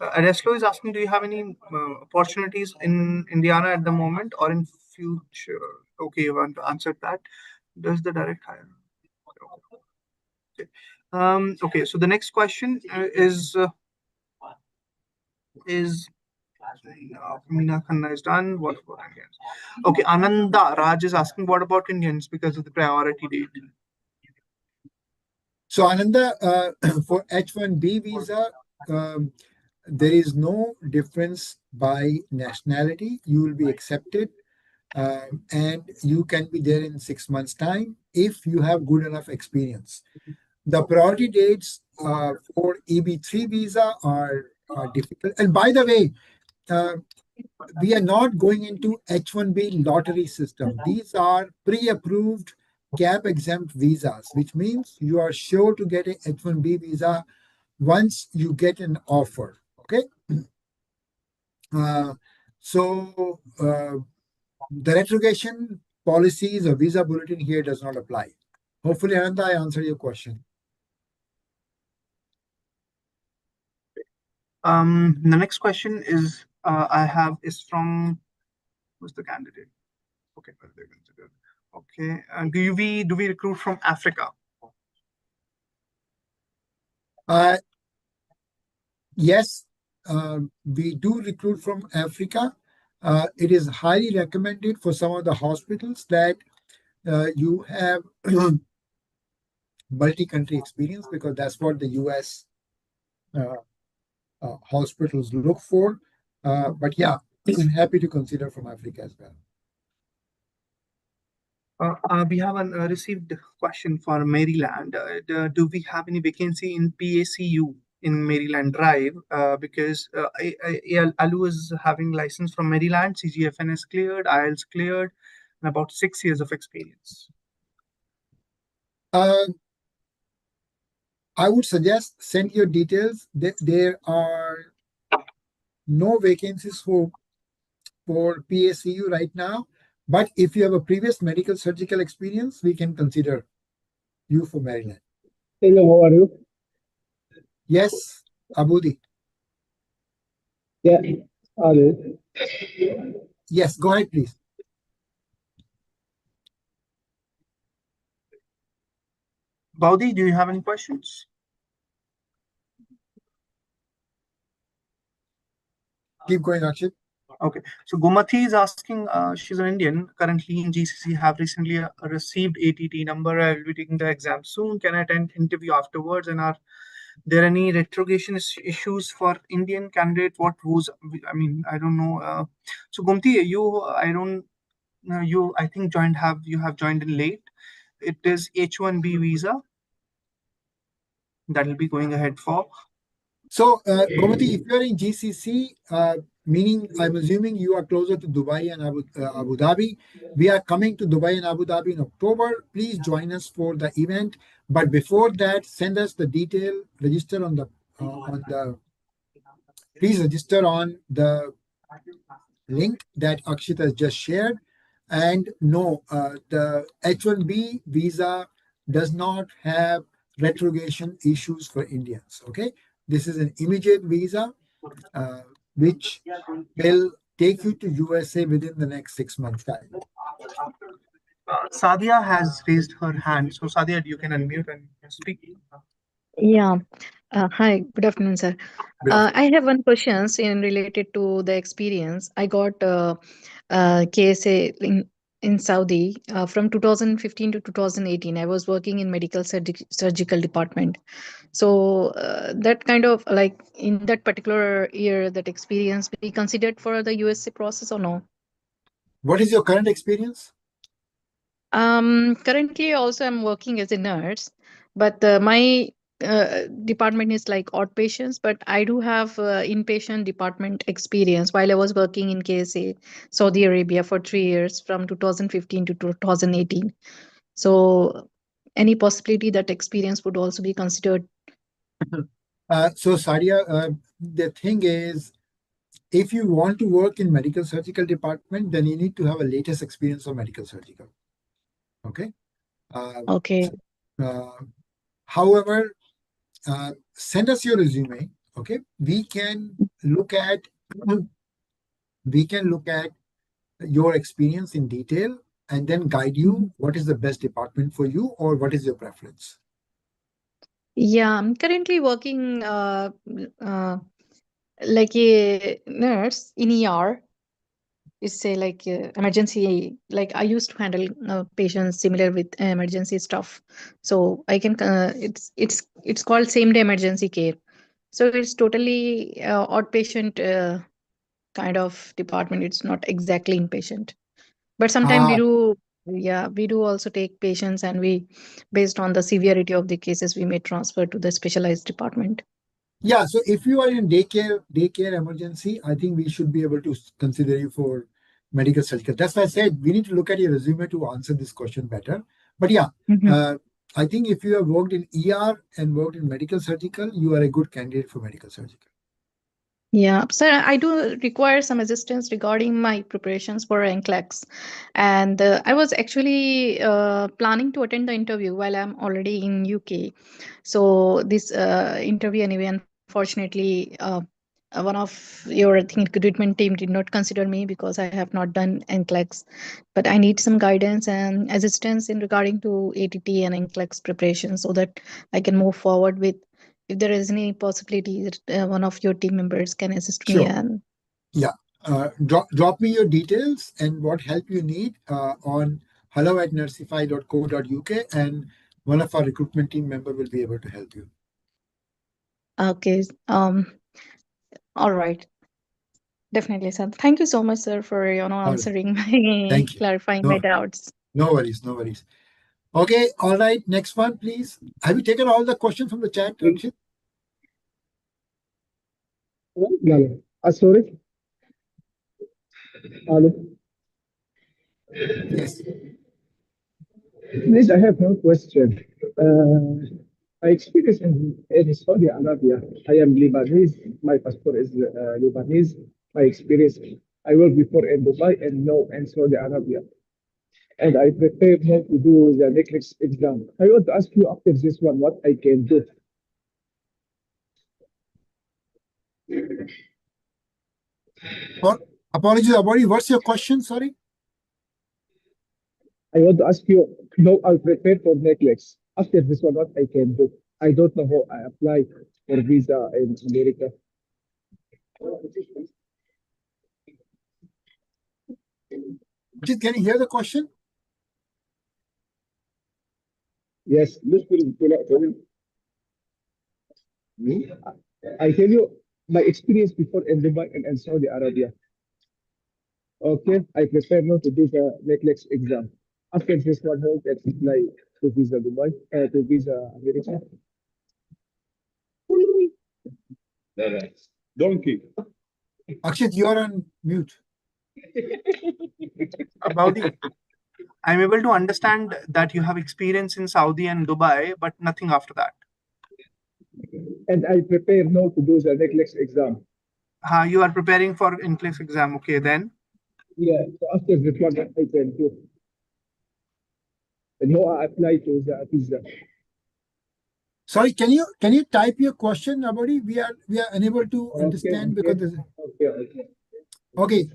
Adeslo is asking, do you have any opportunities in Indiana at the moment or in future? Okay, you want to answer that. Does the direct hire? Okay. Okay, so the next question is Meena Khanna is done. What about Indians? Okay, Ananda Raj is asking, what about Indians because of the priority date? So Ananda, for H-1B visa, there is no difference by nationality. You will be accepted, and you can be there in 6 months' time if you have good enough experience. The priority dates for EB3 visa are difficult. And by the way, we are not going into H-1B lottery system. These are pre-approved CAP exempt visas, which means you are sure to get a H-1B visa once you get an offer. Okay. So the retrogression policies or visa bulletin here does not apply. Hopefully, Ananda, I answered your question. The next question is is from who's the candidate? Okay, okay. Do we recruit from Africa? Yes, we do recruit from Africa. It is highly recommended for some of the hospitals that you have multi-country experience, because that's what the US hospitals look for. But yeah, I'm happy to consider from Africa as well. We have a received question for Maryland. Do we have any vacancy in PACU in Maryland Drive? Because Alu is having license from Maryland, CGFN is cleared, IELTS cleared, and about 6 years of experience. I would suggest send your details. There are no vacancies for PACU right now. But if you have a previous medical surgical experience, we can consider you for Maryland. Hello, how are you? Yes, Abudi. Yeah, hello. Yes, go ahead, please. Baudi, do you have any questions? Keep going, Akshit. Okay, so Gumati is asking, she's an Indian, currently in GCC, have recently received ATT number. I will be taking the exam soon. Can I attend interview afterwards? And are there any retrogression issues for Indian candidate? What rules? I mean, I don't know. So Gumti, I think you have joined in late. It is H-1B visa that will be going ahead for. So, Gomati, if you're in GCC, meaning I'm assuming you are closer to Dubai and Abu Dhabi. We are coming to Dubai and Abu Dhabi in October. Please join us for the event. But before that, send us the detail. Register on the. Please register on the link that Akshit has just shared. And no, the H-1B visa does not have retrogression issues for Indians. Okay. This is an immediate visa, which will take you to USA within the next 6 months time? Sadia has raised her hand. So Sadia, you can unmute and speak. Yeah. Hi, good afternoon, sir. Good afternoon. I have one question in related to the experience. I got KSA in Saudi from 2015 to 2018. I was working in medical surgical department. So that kind of like in that particular year, that experience be considered for the USA process or no? What is your current experience? Currently also I'm working as a nurse, but my department is like outpatients, but I do have inpatient department experience while I was working in KSA, Saudi Arabia for 3 years from 2015 to 2018. So any possibility that experience would also be considered? So Sadia, the thing is, if you want to work in medical surgical department, then you need to have a latest experience of medical surgical. Okay. Okay. However, send us your resume. Okay, we can look at your experience in detail and then guide you what is the best department for you or what is your preference. Yeah, I'm currently working like a nurse in ER. It's a like emergency. Like I used to handle patients similar with emergency stuff, so I can. It's called same day emergency care. So it's totally outpatient kind of department. It's not exactly inpatient, but sometimes we do. Yeah, we do also take patients, and we, based on the severity of the cases, we may transfer to the specialized department. Yeah, so if you are in daycare emergency, I think we should be able to consider you for medical surgical. That's why I said we need to look at your resume to answer this question better. But yeah, I think if you have worked in ER and worked in medical surgical, you are a good candidate for medical surgical. Yeah, sir, I do require some assistance regarding my preparations for NCLEX. And I was actually planning to attend the interview while I'm already in UK. So this interview anyway, unfortunately, one of your, I think, recruitment team did not consider me because I have not done NCLEX. But I need some guidance and assistance in regarding to ATT and NCLEX preparation so that I can move forward with, if there is any possibility that one of your team members can assist me. Sure. And yeah, drop me your details and what help you need on hello@nursify.co.uk, and one of our recruitment team member will be able to help you. okay, all right, definitely, sir. Thank you so much, sir, for answering my Thank you. clarifying my doubts. No worries, no worries. Okay, all right. Next one, please. Have you taken all the questions from the chat, Rakshit? No. Sorry. Hello. Yes. Please, I have one question. My experience in Saudi Arabia, I am Lebanese. My passport is Lebanese. My experience, I worked before in Dubai and now in Saudi Arabia. And I prepare now to do the NCLEX exam. I want to ask you after this one what I can do. Apologies, Abari. What's your question? Sorry. I want to ask you, no, I'll prepare for NCLEX. After this one, what I can do? I don't know how I apply for visa in America. Can you hear the question? Yes. I tell you my experience before in Dubai and Saudi Arabia. Okay, I prepare now to do the NCLEX exam. After this one, how can I apply to visa Dubai, to visa America? Donkey. Akshit, you are on mute. Abadi, I'm able to understand that you have experience in Saudi and Dubai, but nothing after that. And I prepare now to do the NCLEX exam. You are preparing for NCLEX exam. Okay, then. Yeah, so after this one, I can do. And how I apply to the visa. Sorry, can you type your question, Abadi? We are unable to understand because okay. Okay.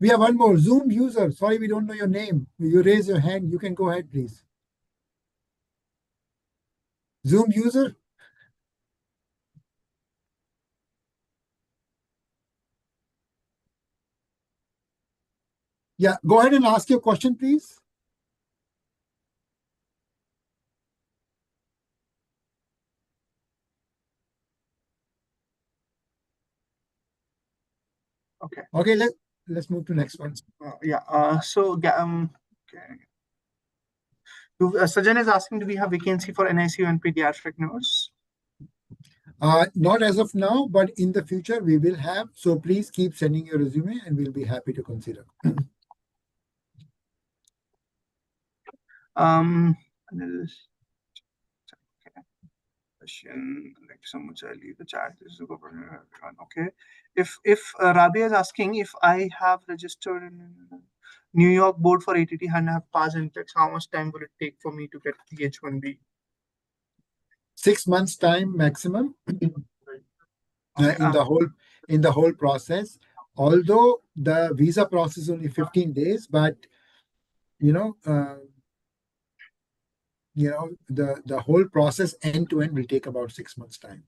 We have one more Zoom user. Sorry, we don't know your name. You raise your hand. You can go ahead, please. Zoom user. Yeah, go ahead and ask your question, please. Okay. Okay, let's move to next one. Okay. Sajan is asking, do we have vacancy for NICU and pediatric nurse? Not as of now, but in the future we will have. So please keep sending your resume and we'll be happy to consider. Question. Thank you so much. I'll leave the chat. This is a good for everyone. Okay. If Rabia is asking if I have registered in New York board for ATT and have passed NCLEX, how much time will it take for me to get the H1B? 6 months time maximum in the whole process. Although the visa process is only 15 days, but the whole process end to end will take about 6 months time.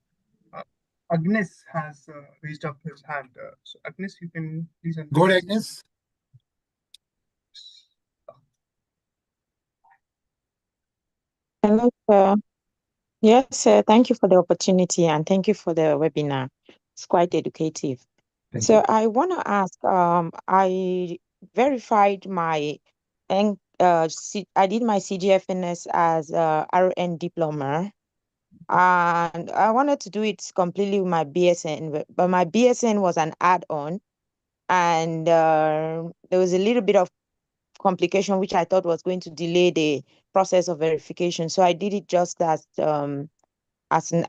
Agnes has raised up his hand. So Agnes, you can please. Go ahead, Agnes. Hello, sir. Yes, sir. Thank you for the opportunity and thank you for the webinar. It's quite educative. Thank you. I want to ask, I verified I did my CGFNS as a RN diploma, and I wanted to do it completely with my BSN, but my BSN was an add-on, and there was a little bit of complication which I thought was going to delay the process of verification. So I did it just as an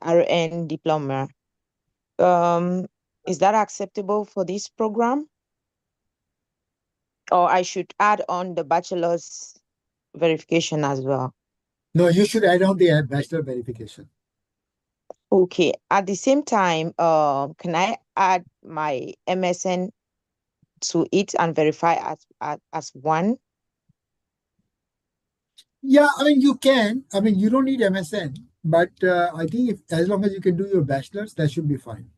RN diploma. Is that acceptable for this program? Or I should add on the bachelor's verification as well? No, you should add on the bachelor verification. Okay. At the same time, can I add my MSN to it and verify as one? Yeah, I mean, you can. I mean, you don't need MSN, but I think as long as you can do your bachelor's, that should be fine.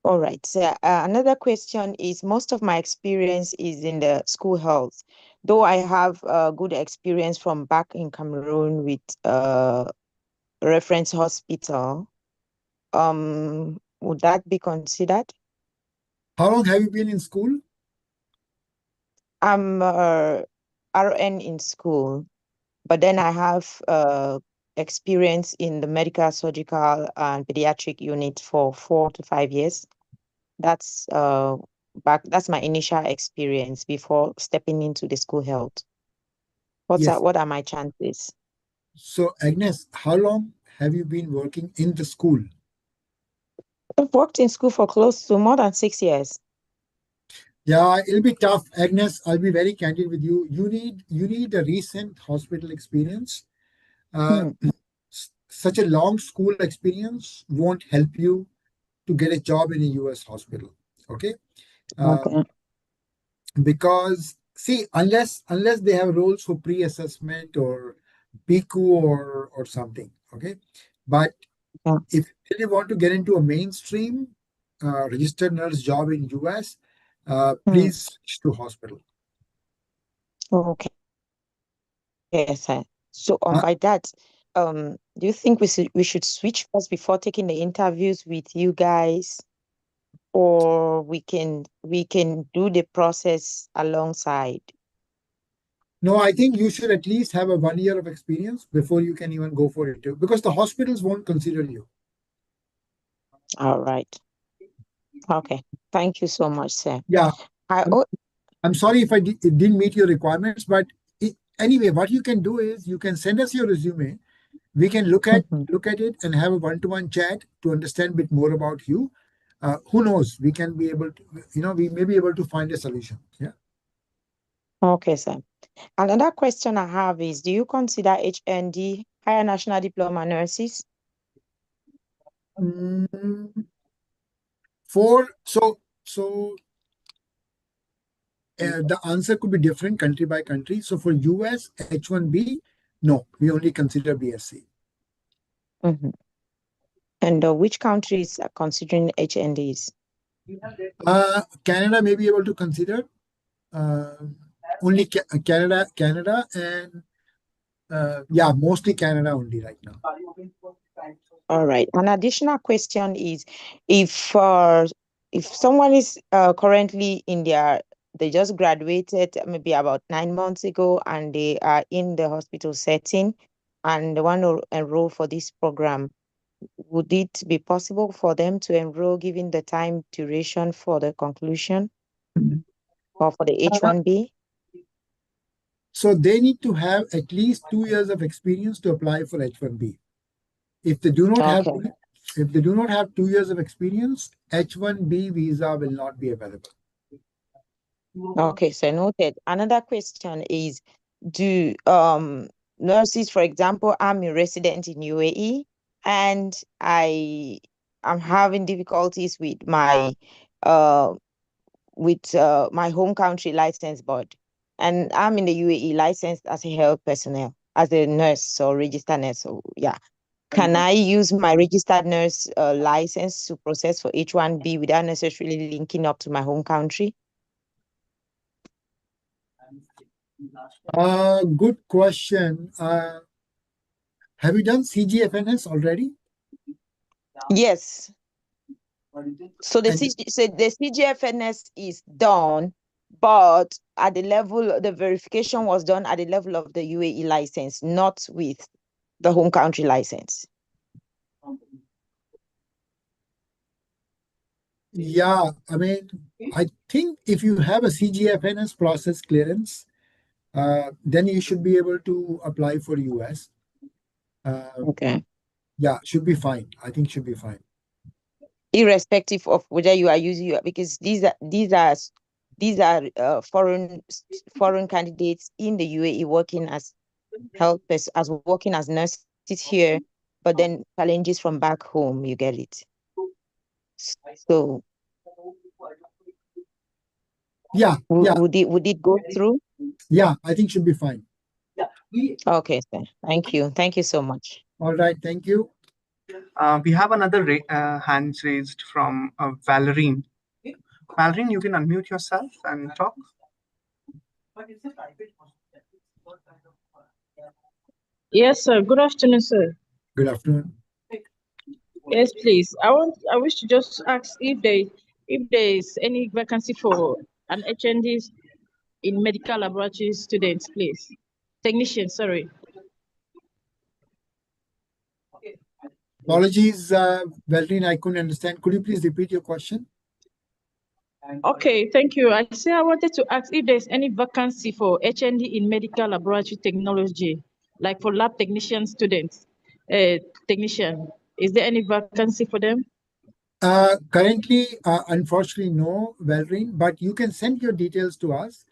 All right. So another question is, most of my experience is in the school health, though I have good experience from back in Cameroon with reference hospital. Would that be considered? How long have you been in school? I'm RN in school, but then I have experience in the medical, surgical, and pediatric unit for 4 to 5 years. That's that's my initial experience before stepping into the school health. What are my chances? So Agnes, how long have you been working in the school? I've worked in school for close to more than 6 years. Yeah, it'll be tough, Agnes. I'll be very candid with you. You need a recent hospital experience. Such a long school experience won't help you to get a job in a US hospital. Okay. Because see, unless they have roles for pre-assessment or PICU or something. Okay. But if you really want to get into a mainstream registered nurse job in US, please switch to hospital. Okay. Yes, sir. So by that, do you think we should switch first before taking the interviews with you guys, or we can do the process alongside? No, I think you should at least have a 1 year of experience before you can even go for it, because the hospitals won't consider you. All right. Okay. Thank you so much, sir. Yeah. I'm sorry if it didn't meet your requirements, but anyway, what you can do is you can send us your resume. We can look at it and have a one-to-one chat to understand a bit more about you. Who knows? We can be able to, we may be able to find a solution. Yeah. Okay, sir. Another question I have is, do you consider HND, Higher National Diploma nurses? So the answer could be different country by country. So for US, H1B, no, we only consider BSc. Mhm. And which countries are considering HNDs? Canada may be able to consider only Canada, and yeah, mostly Canada only right now. All right. An additional question is if someone is currently they just graduated maybe about 9 months ago and they are in the hospital setting and they want to enroll for this program, would it be possible for them to enroll given the time duration for the conclusion or for the H1B? So they need to have at least 2 years of experience to apply for H1B. If they do not have, Okay. if they do not have 2 years of experience, H1B visa will not be available. Okay, so noted. Another question is, do nurses, for example, I'm a resident in UAE and I'm having difficulties with my my home country license board, and I'm in the UAE licensed as a health personnel, as a nurse or registered nurse. So yeah, can I use my registered nurse license to process for H1B without necessarily linking up to my home country? Good question. Have you done CGFNS already? Yes. So the And- CGFNS is done, but at the level, the verification was done at the level of the UAE license, not with the home country license. Yeah, I mean, I think if you have a CGFNS process clearance, then you should be able to apply for US. Okay. Yeah, should be fine. I think should be fine. Irrespective of whether you are using because these are foreign candidates in the UAE working as helpers, as working as nurses here, but then challenges from back home, you get it. So Yeah, yeah, would it go through? yeah, I think should be fine. Okay, sir. Thank you. Thank you so much. All right, thank you. We have another hands raised from Valerine. Valerine, you can unmute yourself and talk. Yes, sir. Good afternoon, sir. Good afternoon. Yes, please. I wish to just ask if there is any vacancy for an HND in medical laboratory students, please. Technician, sorry. Apologies, Valerine, I couldn't understand. Could you please repeat your question? Okay, thank you. I say I wanted to ask if there's any vacancy for HND in medical laboratory technology, like for lab technician students, technician. Is there any vacancy for them? Currently, unfortunately, no, Valerine, but you can send your details to us.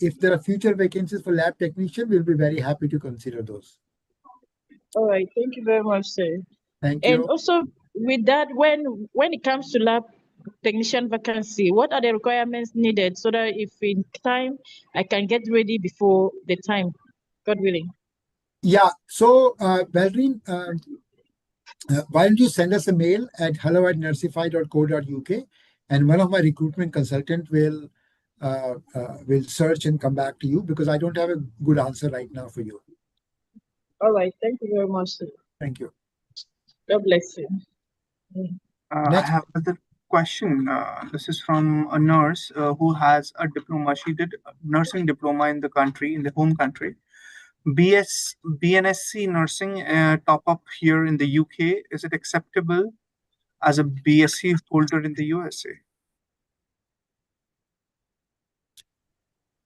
If there are future vacancies for lab technician, we'll be very happy to consider those. All right, thank you very much, sir. Thank And you. also with that, when it comes to lab technician vacancy, what are the requirements needed so that if in time I can get ready before the time, God willing? Yeah, so Valerine, why don't you send us a mail at hello@nursify.co.uk, and one of my recruitment consultant will search and come back to you, because I don't have a good answer right now for you. All right, thank you very much, sir. Thank you. God bless you. I have another question. This is from a nurse who has a diploma. She did a nursing diploma in the country, in the home country. BNSC nursing top up here in the UK. Is it acceptable as a BSc holder in the USA?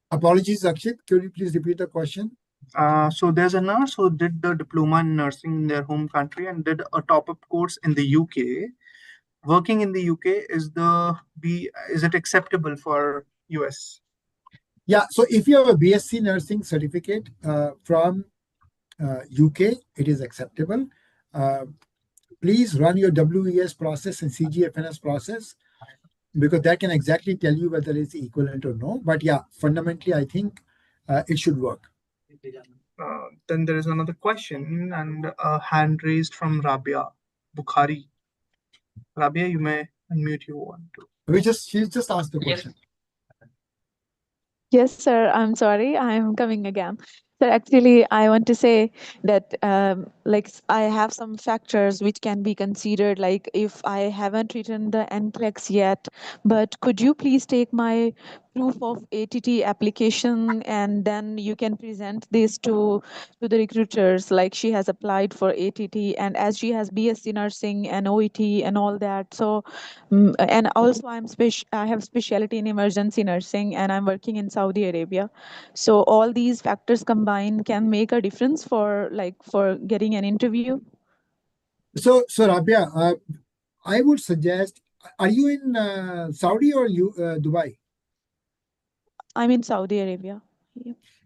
Apologies, Akshit. Could you please repeat the question? So there's a nurse who did the diploma in nursing in their home country and did a top-up course in the UK. Working in the UK, is it acceptable for US? Yeah, so if you have a BSc nursing certificate from UK, it is acceptable. Please run your WES process and CGFNS process. because that can exactly tell you whether it's equivalent or no. But yeah, fundamentally, I think it should work. Then there is another question and a hand raised from Rabia Bukhari. Rabia, you may unmute your one too. She just asked the question. Yes, sir. I'm sorry. I'm coming again. So actually, I want to say that I have some factors which can be considered. Like if I haven't written the NCLEX yet, but could you please take my proof of ATT application and then you can present this to the recruiters. Like she has applied for ATT and as she has BSc nursing and OET and all that. So and also I have specialty in emergency nursing and I'm working in Saudi Arabia. So all these factors combined can make a difference for getting an interview. So Rabia, I would suggest, are you in Saudi or Dubai? I'm in Saudi Arabia.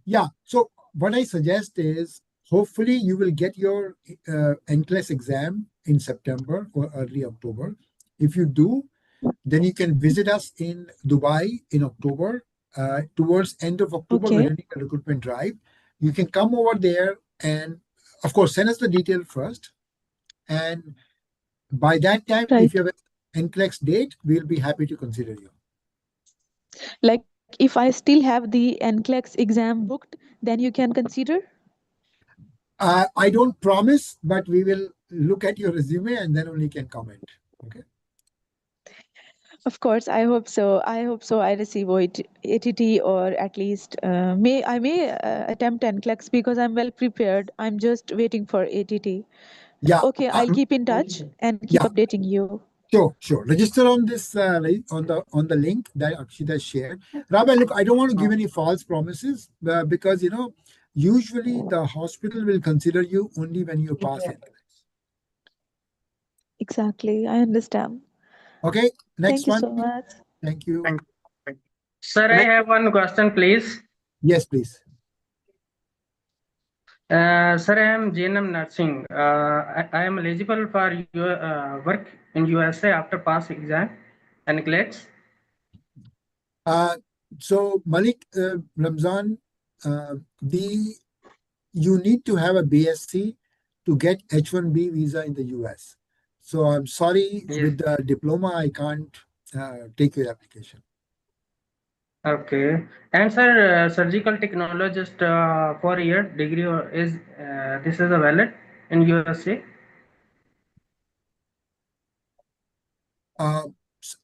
Yeah. So what I suggest is hopefully you will get your NCLEX exam in September or early October. If you do, then you can visit us in Dubai in October. Towards end of October, we're running a recruitment drive. You can come over there and, of course, send us the detail first. And by that time, if you have an NCLEX date, we'll be happy to consider you. Like if I still have the NCLEX exam booked, then you can consider? I don't promise, but we will look at your resume and then only can comment. Okay. Of course, I hope so. I receive ATT or at least I may attempt NCLEX because I'm well prepared. I'm just waiting for ATT. Yeah. Okay, I'll keep in touch and keep updating you. Sure. Register on this on the link that Akshita shared. Rabia, look, I don't want to give any false promises because usually the hospital will consider you only when you pass NCLEX. Exactly, I understand. Okay, next one. Thank you so much. Thank you. Sir, I have one question, please. Yes, please. Sir, I am GNM nursing. I am eligible for your work in USA after pass exam and NCLEX. So Malik Ramzan, you need to have a BSc to get H-1B visa in the US. So I'm sorry, with the diploma, I can't take your application. Okay. And sir, surgical technologist 4-year degree is this is a valid in USA?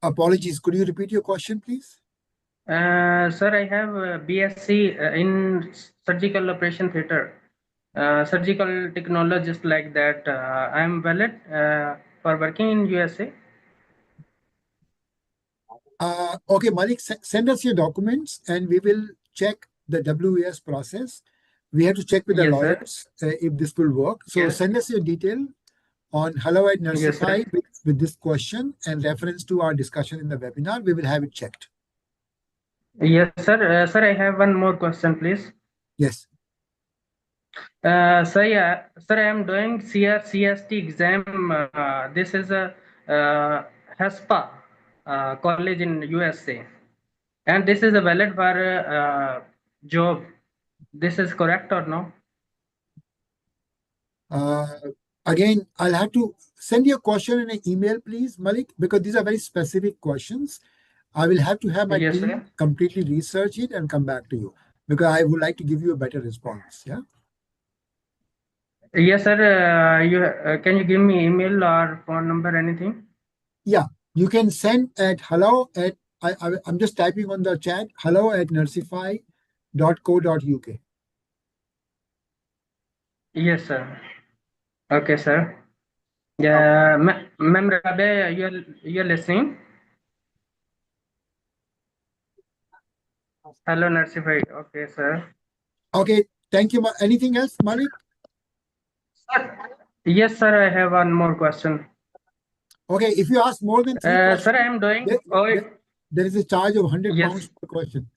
Apologies. Could you repeat your question, please? Sir, I have BSc in surgical operation theater. Surgical technologist like that. I am valid for working in USA. Okay, Malik, send us your documents and we will check the WES process. We have to check with the lawyers if this will work. So send us your detail on hello@nursify with this question and reference to our discussion in the webinar. We will have it checked. Yes, sir. Sir, I have one more question, please. Yes. Sir, I am doing CRCST exam. This is a HESPA college in USA, and this is a valid for job. This is correct or no? Again, I'll have to send you a question in an email, please, Malik, because these are very specific questions. I will have to have my team completely research it and come back to you because I would like to give you a better response. Yeah. Yes, sir. Can you give me email or phone number, anything? Yeah, you can send at I'm just typing on the chat, hello@nursify.co.uk. Yes, sir. Okay, sir. Yeah, Ma'am Rabia, you're listening? Hello, Nursify. Okay, sir. Okay, thank you. Anything else, Malik? Yes, sir. I have one more question. Okay, if you ask more than 3 questions, sir, I am doing. There is a charge of 100 pounds per question.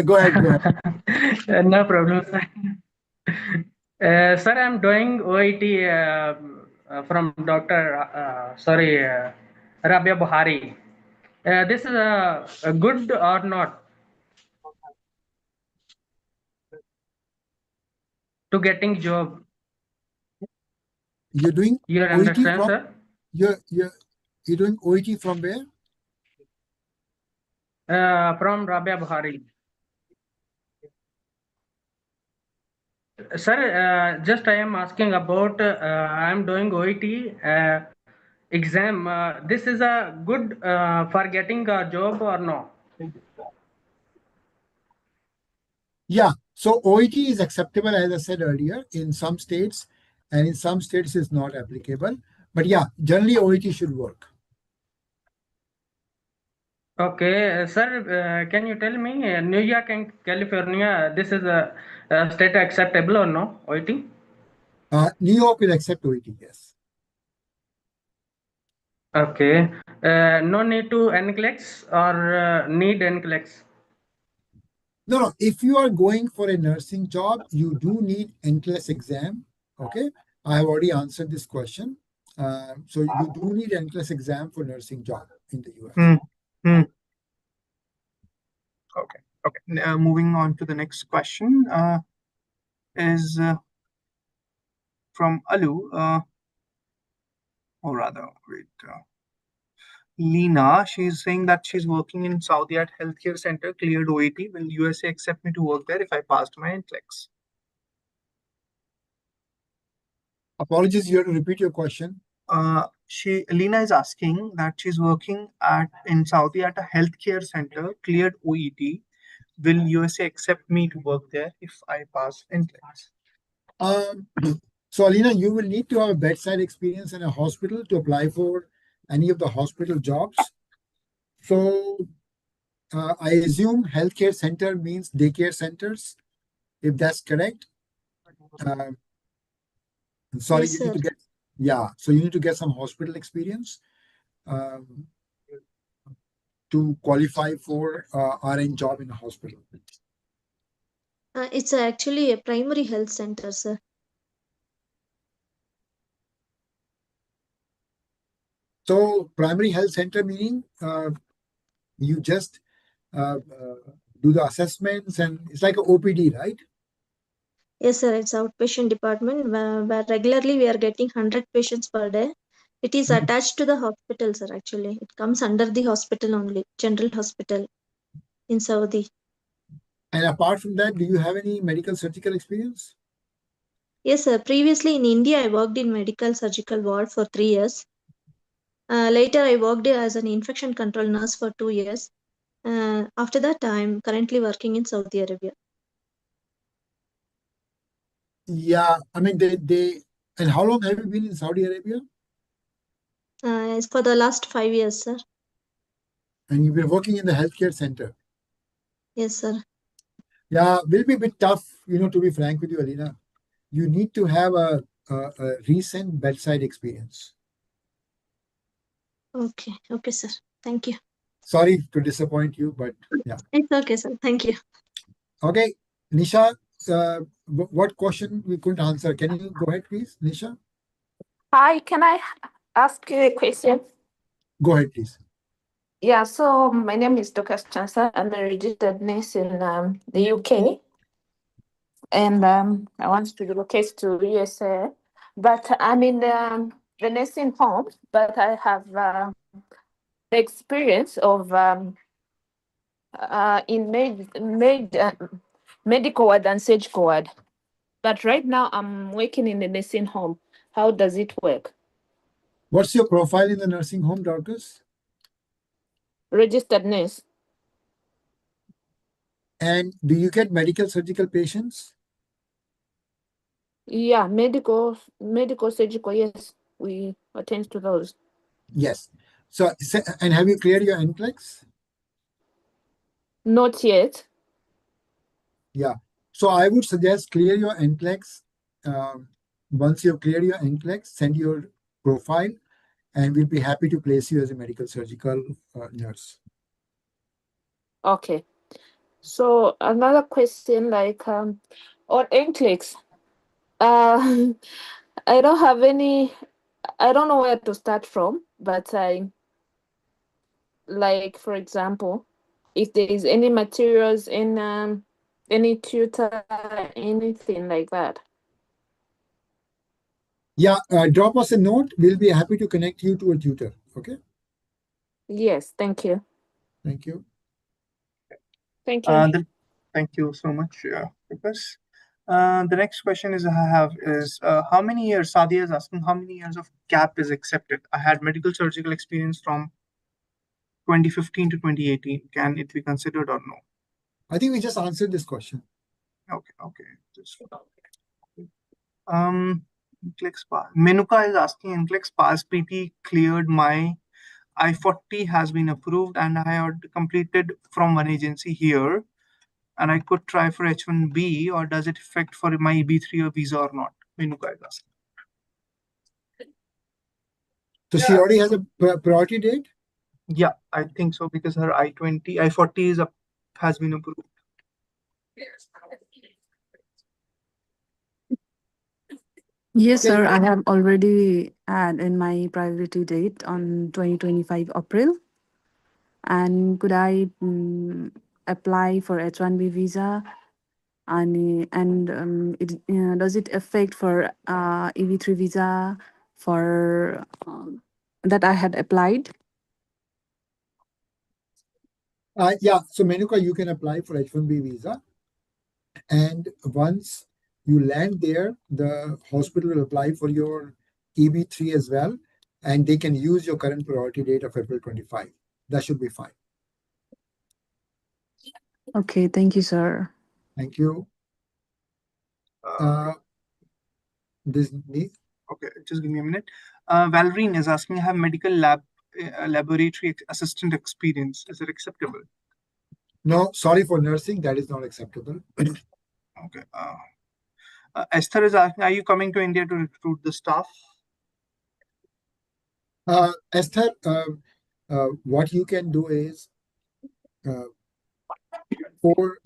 Go ahead. No problem, sir. Sir, I'm doing OIT from Dr. Rabia Buhari. This is a good or not to getting job? You're doing You OET understand, from sir? you're doing OET from where? From Rabia Buhari. Sir, just I am asking about I am doing OET exam. This is a good for getting a job or no? Yeah. So OET is acceptable, as I said earlier, in some states, and in some states is not applicable. But yeah, generally OET should work. Okay, sir, can you tell me New York and California, this is a state acceptable or no, OET? New York will accept OET, yes. Okay, no need to NCLEX or need NCLEX? No. If you are going for a nursing job, you do need NCLEX exam. Okay. I have already answered this question. So you do need NCLEX exam for nursing job in the US. Okay. Moving on to the next question is from Alu, or rather, wait, Lena. She's saying that she's working in Saudi at healthcare center, cleared OET. Will USA accept me to work there if I passed my NCLEX? Apologies, you have to repeat your question. Lena is asking that she's working in Saudi at a healthcare center, cleared OET. Will USA accept me to work there if I pass NCLEX? So Alina, you will need to have a bedside experience in a hospital to apply for any of the hospital jobs. So I assume healthcare center means daycare centers, if that's correct. Sorry, Yes, you need to sir. get, so you need to get some hospital experience to qualify for RN job in a hospital. It's actually a primary health center, sir. So primary health center meaning you just do the assessments, and it's like a OPD, right? Yes, sir. It's outpatient department where regularly we are getting 100 patients per day. It is attached to the hospital, sir. Actually, it comes under the hospital only, general hospital in Saudi. And apart from that, do you have any medical surgical experience? Yes, sir. Previously in India, I worked in medical surgical ward for 3 years. Later, I worked as an infection control nurse for 2 years. After that, I'm currently working in Saudi Arabia. Yeah, I mean and how long have you been in Saudi Arabia? It's for the last 5 years, sir. And you've been working in the healthcare center. Yes, sir. Yeah, will be a bit tough, to be frank with you, Alina. You need to have a recent bedside experience. Okay, sir. Thank you. Sorry to disappoint you, but yeah. It's okay, sir. Thank you. Okay, Nisha, what question we couldn't answer? Can you go ahead, please, Nisha? Hi, can I ask you a question? Go ahead, please. Yeah, so my name is Dokas Chansa. I'm a registered nurse in the UK. And I want to relocate to USA. But I'm in the nursing home, but I have the experience of in medical ward and surgical ward. But right now I'm working in the nursing home. How does it work? What's your profile in the nursing home, Dorcas? Registered nurse. And do you get medical surgical patients? Yeah, medical surgical, yes. We attend to those. Yes. So, and have you cleared your NCLEX? Not yet. Yeah. So I would suggest clear your NCLEX. Once you've cleared your NCLEX, send your profile, and we'll be happy to place you as a medical surgical nurse. Okay. So another question, like on NCLEX, I don't have any. I don't know where to start from, but I like for example, if there is any materials in any tutor, anything like that. Yeah, drop us a note. We'll be happy to connect you to a tutor. Okay. Yes, thank you. Thank you. Thank you. Thank you so much, Vikas. The next question is how many years, Sadia is asking, how many years of gap is accepted? I had medical surgical experience from 2015 to 2018. Can it be considered or no? I think we just answered this question. Okay. NCLEX Pass. Menuka is asking, NCLEX Pass PT cleared, my I-40 has been approved and I had completed from one agency here, and I could try for H1B, or does it affect for my EB3 or visa or not? Menuka is asking. So she already has a priority date? Yeah, I think so, because her I-40 has been approved. Yes, sir. I have already had in my priority date on 2025 April. And could I apply for H1B visa? And does it affect for EB3 visa for that I had applied? Yeah. So Menuka, you can apply for H1B visa. And once you land there, the hospital will apply for your EB3 as well, and they can use your current priority date of April 25. That should be fine. Okay, thank you, sir. Thank you. Okay, just give me a minute. Valrine is asking, I have medical laboratory assistant experience. Is it acceptable? No, sorry for nursing. That is not acceptable. Okay. Esther is asking, are you coming to India to recruit the staff? Esther, what you can do is for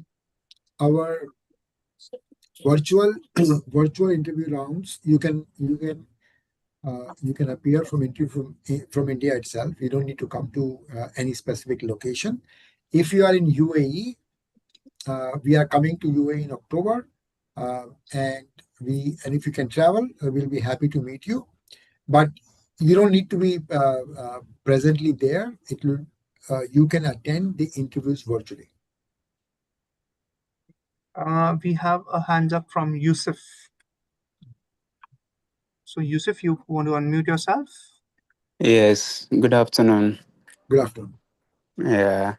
our virtual interview rounds, you can appear from India itself. You don't need to come to any specific location. If you are in UAE, we are coming to UAE in October, and if you can travel, we'll be happy to meet you. But you don't need to be presently there. You can attend the interviews virtually. We have a hands up from Yusuf. So Yusuf, you want to unmute yourself? Yes, good afternoon. Good afternoon. Yeah.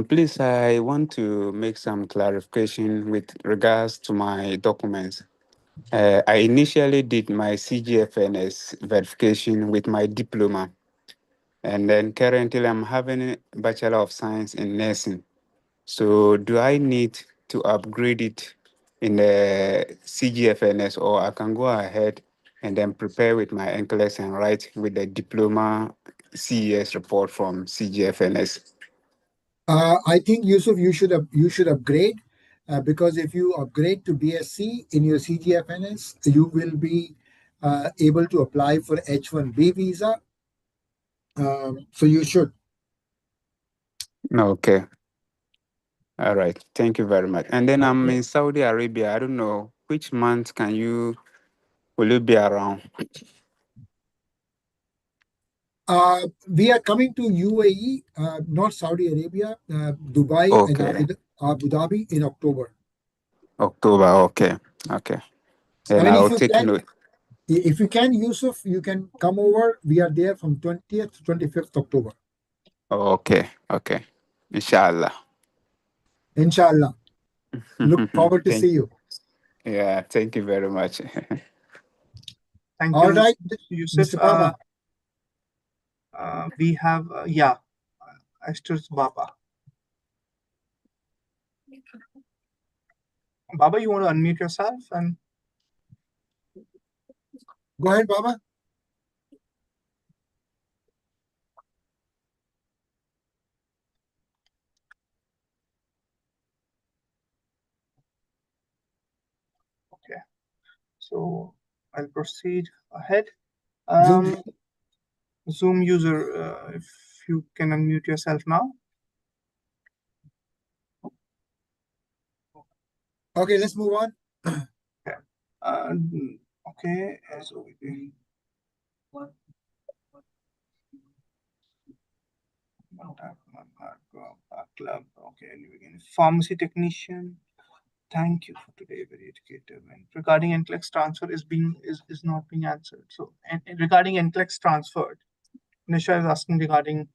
Please, I want to make some clarification with regards to my documents. I initially did my CGFNS verification with my diploma, and then currently I'm having a Bachelor of Science in Nursing. So do I need to upgrade it in the CGFNS, or I can go ahead and then prepare with my NCLEX and write with the diploma CES report from CGFNS? I think, Yusuf, you should upgrade, because if you upgrade to BSc in your CGFNS, you will be able to apply for H1B visa. So you should. Okay. All right. Thank you very much. And then I'm in Saudi Arabia. I don't know which month will you be around? We are coming to UAE, not Saudi Arabia, Dubai, and Abu Dhabi in October. October, okay. Then I will take note. If you can, Yusuf, you can come over. We are there from 20th to 25th October. Okay. Inshallah. Inshallah. Look forward to see you. Yeah, thank you very much. Thank All you, right, Yusuf. Mr. Baba. We have, Esther's Baba. Baba, you want to unmute yourself? And go ahead, Baba. Okay, so I'll proceed ahead. Zoom user, if you can unmute yourself now. Okay, let's move on. Okay, so club. Okay, pharmacy technician. Thank you for today. Very educative. And regarding NCLEX transfer is not being answered. So, and regarding NCLEX transferred, Nisha is asking regarding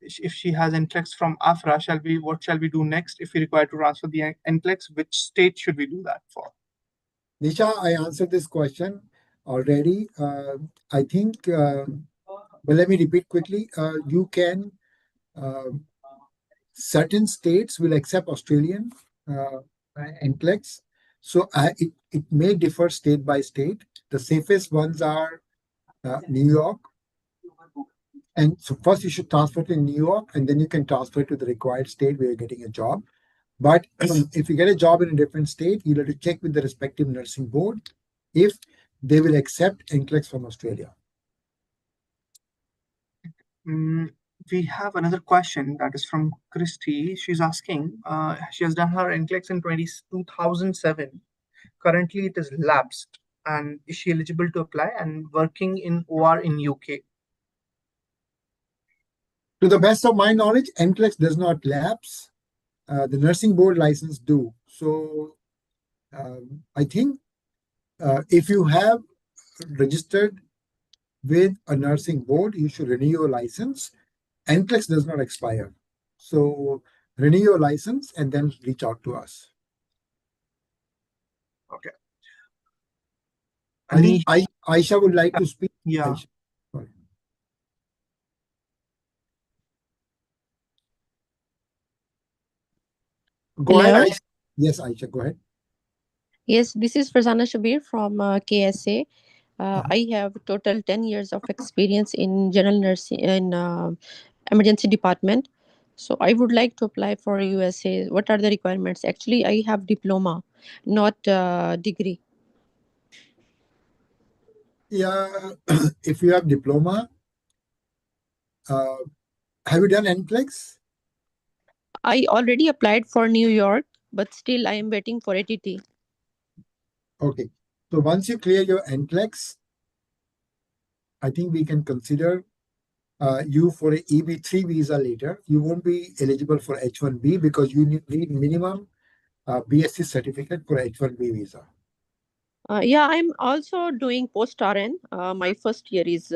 if she has NCLEX from AFRA, what shall we do next if we require to transfer the NCLEX? Which state should we do that for? Nisha, I answered this question already. I think, but let me repeat quickly. You can, certain states will accept Australian NCLEX. So it may differ state by state. The safest ones are New York. And so first you should transfer to New York, and then you can transfer to the required state where you're getting a job. But if you get a job in a different state, you'll have to check with the respective nursing board if they will accept NCLEX from Australia. We have another question that is from Christy. She's asking, she has done her NCLEX in 2007. Currently, it is lapsed. And is she eligible to apply and working in OR in UK? To the best of my knowledge, NCLEX does not lapse. The nursing board license do. So I think if you have registered with a nursing board, you should renew your license. NCLEX does not expire. So renew your license and then reach out to us. Okay. I think Aisha would like to speak. Yeah. Aisha. Sorry. Go ahead, Aisha. Yes, Aisha, go ahead. Yes, this is Farzana Shabir from KSA. I have total 10 years of experience in general nursing in emergency department. So I would like to apply for USA. What are the requirements? Actually, I have diploma, not degree. Yeah, if you have diploma, have you done NCLEX? I already applied for New York, but still I am waiting for ATT. Okay. So once you clear your NCLEX, I think we can consider you for a EB3 visa later. You won't be eligible for H1B because you need minimum BSc certificate for H1B visa. Yeah, I'm also doing post-RN. My first year is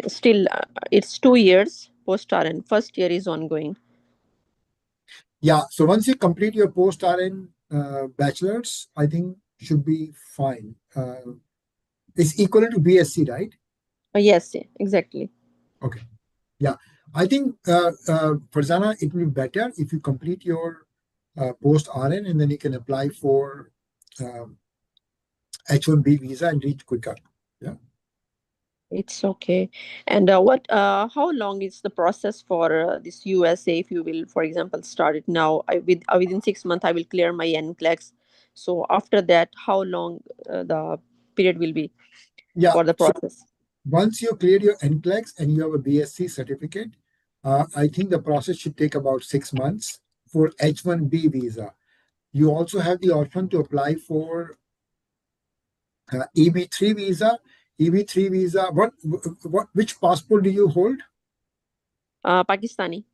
still, it's 2 years post-RN. First year is ongoing. Yeah, so once you complete your post-RN bachelor's, I think should be fine. It's equivalent to BSc, right? Yes, exactly. Okay. Yeah, I think Farzana, it will be better if you complete your post-RN and then you can apply for H1B visa and reach quicker. Yeah. It's okay. And how long is the process for this USA? If you will, for example, start it now, within 6 months, I will clear my NCLEX. So after that, how long the period will be for the process? So once you clear your NCLEX and you have a BSc certificate, I think the process should take about 6 months for H1B visa. You also have the option to apply for EB3 visa. EB3 visa. Which passport do you hold? Pakistani.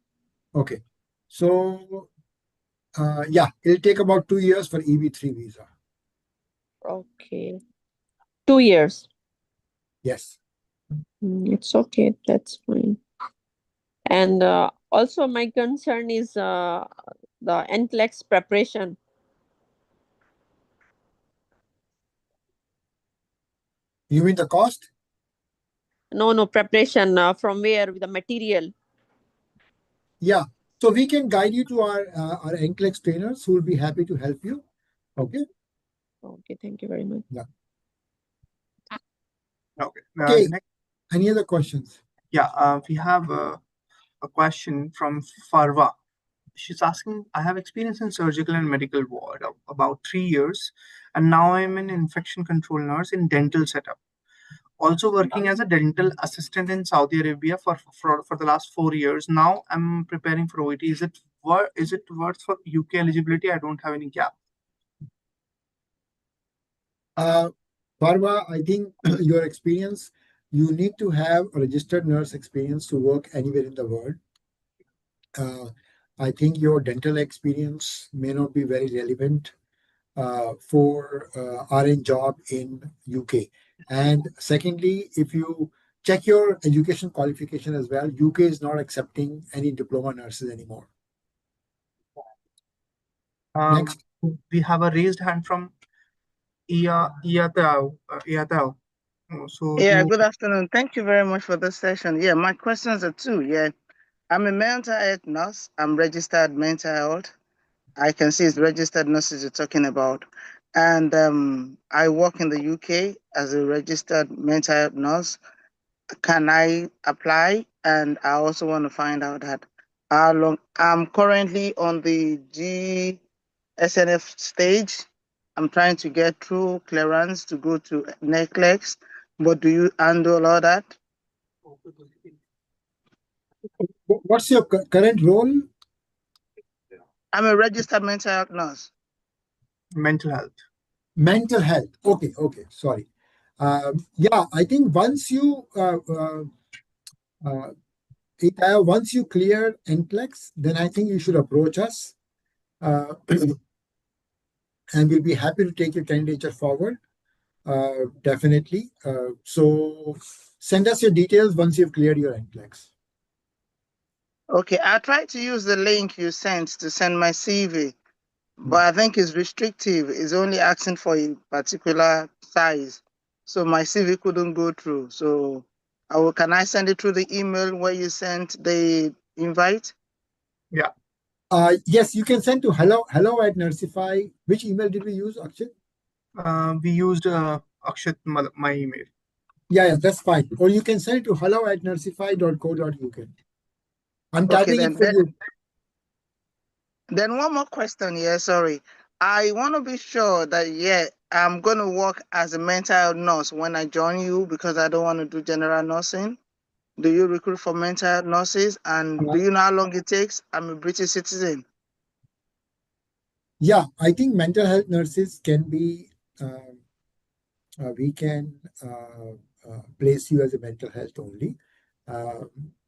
Okay. So yeah, it'll take about 2 years for EB3 visa. Okay. 2 years. Yes. It's okay. That's fine. And also my concern is the NCLEX preparation. You mean the cost? No, preparation from where with the material. Yeah. So we can guide you to our NCLEX trainers who will be happy to help you. Okay. Okay. Thank you very much. Yeah. Okay. Okay. Any other questions? Yeah. We have a question from Farwa. She's asking, I have experience in surgical and medical ward of about 3 years, and now I'm an infection control nurse in dental setup. Also working as a dental assistant in Saudi Arabia for the last 4 years. Now I'm preparing for OET. Is it worth for UK eligibility? I don't have any gap. Parva, I think your experience, you need to have a registered nurse experience to work anywhere in the world. I think your dental experience may not be very relevant for RN job in UK. And secondly, if you check your education qualification as well, UK is not accepting any diploma nurses anymore. Next. We have a raised hand from Iyatao. So Yeah, good afternoon. Thank you very much for this session. Yeah, my questions are two. Yeah, I'm a mental health nurse. I'm registered mental health. I can see it's registered nurses you're talking about. And I work in the UK as a registered mental health nurse. Can I apply? And I also want to find out that how long I'm currently on the GSNF stage. I'm trying to get through clearance to go to NCLEX, but do you handle all that? What's your current role? I'm a registered mental health nurse. Mental health. Mental health. Okay. Sorry. Yeah, I think once you once you clear NCLEX, then I think you should approach us, and we'll be happy to take your candidature forward. Definitely. So send us your details once you've cleared your NCLEX. Okay, I tried to use the link you sent to send my CV, but I think it's restrictive. It's only asking for a particular size. So my CV couldn't go through. So can I send it through the email where you sent the invite? Yeah. Yes, you can send to hello@Nursify. Which email did we use, Akshat? We used Akshat, my email. Yeah, that's fine. Or you can send it to hello@nursify.co.uk. I'm typing it for you. Then one more question here, sorry. I want to be sure that, yeah, I'm going to work as a mental health nurse when I join you because I don't want to do general nursing. Do you recruit for mental health nurses? And do you know how long it takes? I'm a British citizen. Yeah, I think mental health nurses can be, we can place you as a mental health only.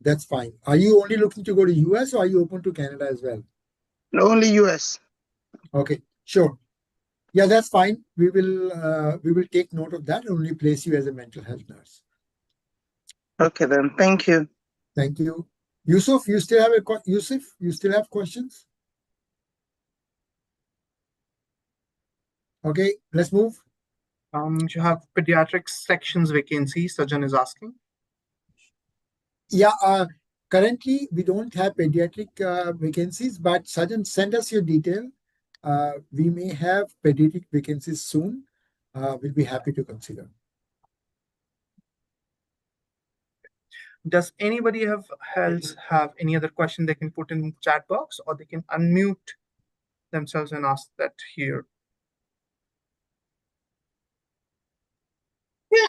That's fine. Are you only looking to go to US or are you open to Canada as well? No, only US. Okay, sure. Yeah, that's fine. We will take note of that and only place you as a mental health nurse. Okay then, thank you. Thank you. Yusuf, you still have questions? Okay, let's move. You have pediatrics sections vacancy, Sajan is asking. Yeah, currently we don't have pediatric vacancies, but Sajan, send us your detail. We may have pediatric vacancies soon. We'll be happy to consider. Does anybody else have any other question they can put in the chat box, or they can unmute themselves and ask that here?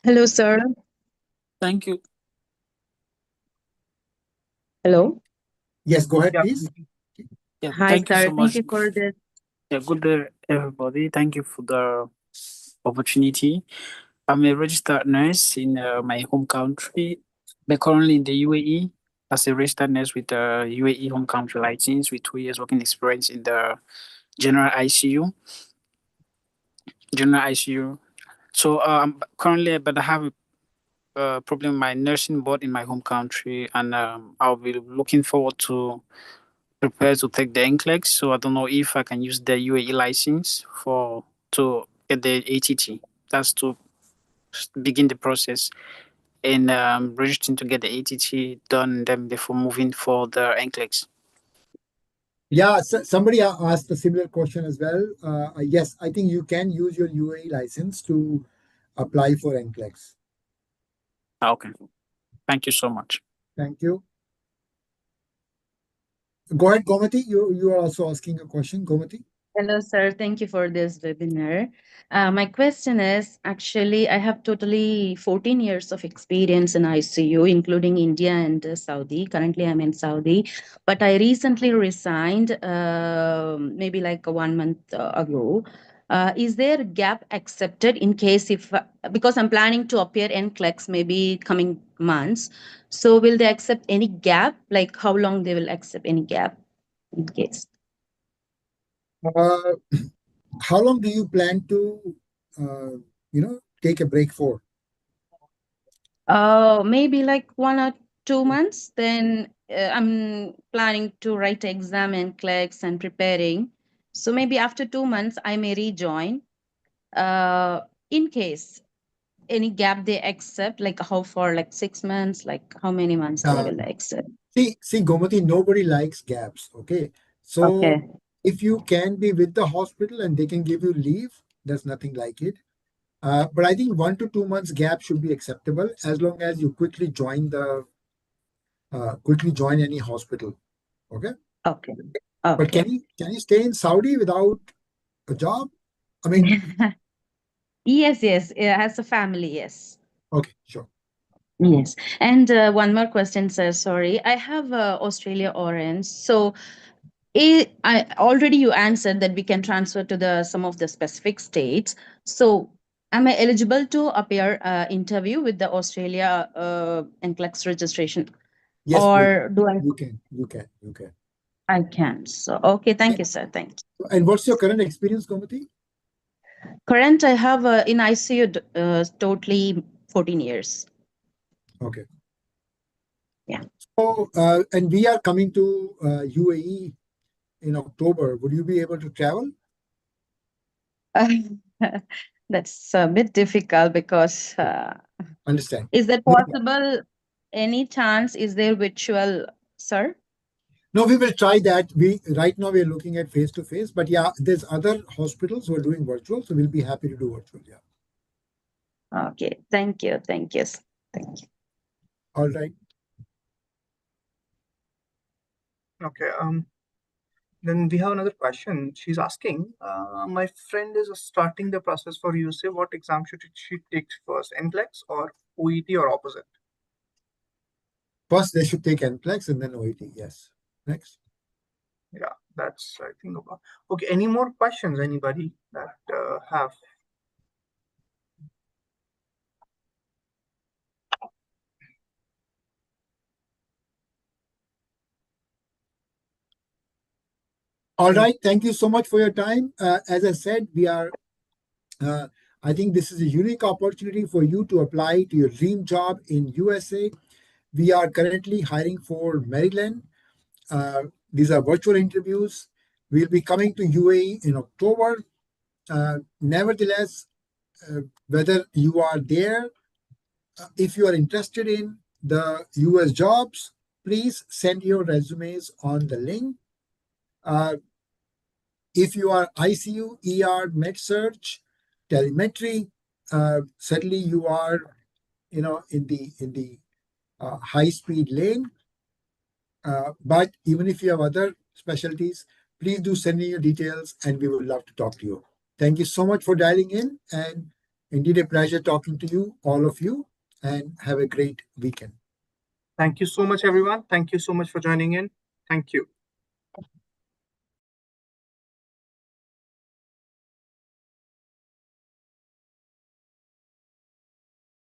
Hello, sir. Thank you. Hello. Yes, go ahead, please. Yeah, Hi, thank you sir. so Thank much. you for this. Yeah, good day, everybody. Thank you for the opportunity. I'm a registered nurse in my home country, but currently in the UAE as a registered nurse with a UAE home country license with 2 years working experience in the general ICU. So currently, but I have a problem with my nursing board in my home country, and I'll be looking forward to prepare to take the NCLEX. So I don't know if I can use the UAE license to get the ATT. That's to begin the process and registering to get the ATT done then before moving for the NCLEX. Yeah, so somebody asked a similar question as well. Yes, I think you can use your UAE license to apply for NCLEX. Okay. Thank you so much. Thank you. Go ahead, Gomati. You are also asking a question, Gomati. Hello, sir. Thank you for this webinar. My question is actually, I have totally 14 years of experience in ICU, including India and Saudi. Currently, I'm in Saudi, but I recently resigned maybe like 1 month ago. Is there a gap accepted in case if, because I'm planning to appear in NCLEX maybe coming months. So will they accept any gap? Like how long they will accept any gap in case? How long do you plan to, take a break for? Maybe like 1 or 2 months. Then I'm planning to write exam and NCLEX and preparing. So maybe after 2 months, I may rejoin. In case any gap they accept, like how far, like 6 months, like how many months they will accept. See, Gomati, nobody likes gaps. Okay. So Okay. if you can be with the hospital and they can give you leave, there's nothing like it. But I think 1 to 2 months gap should be acceptable as long as you quickly join any hospital. Okay. Okay. But can you stay in Saudi without a job? I mean, Yes, as a family, yes. okay, sure. Yes. And one more question, sir. Sorry. I have Australia Orange. So I already you answered that we can transfer to the some of the specific states. So am I eligible to appear interview with the Australia NCLEX registration? Yes, Or do I? you can. I can. So okay, thank you, sir. Thank you. And what's your current experience, Gomati? Current, I have in ICU totally 14 years. Okay. Yeah. So, and we are coming to UAE in October. Would you be able to travel? That's a bit difficult because Understand. is that possible? Any chance is there virtual, sir? No, we will try that. Right now we are looking at face to face, but yeah, there's other hospitals who are doing virtual, so we'll be happy to do virtual. Yeah. Okay. Thank you. Thank you. All right. Okay. Then we have another question. She's asking, my friend is starting the process for USA. What exam should she take first, NCLEX or OET or opposite? First, they should take NCLEX and then OET. Yes. Next. Yeah, that's I think about. Okay. Any more questions? Anybody that have? All right. Thank you so much for your time. As I said, I think this is a unique opportunity for you to apply to your dream job in USA. We are currently hiring for Maryland. These are virtual interviews. We'll be coming to UAE in October. Nevertheless, whether you are there, if you are interested in the US jobs, please send your resumes on the link. If you are ICU, ER, med-surg, telemetry, certainly you are, in the high-speed lane. But even if you have other specialties, please do send me your details, and we would love to talk to you. Thank you so much for dialing in, and indeed a pleasure talking to you, all of you, and have a great weekend. Thank you so much, everyone. Thank you so much for joining in. Thank you.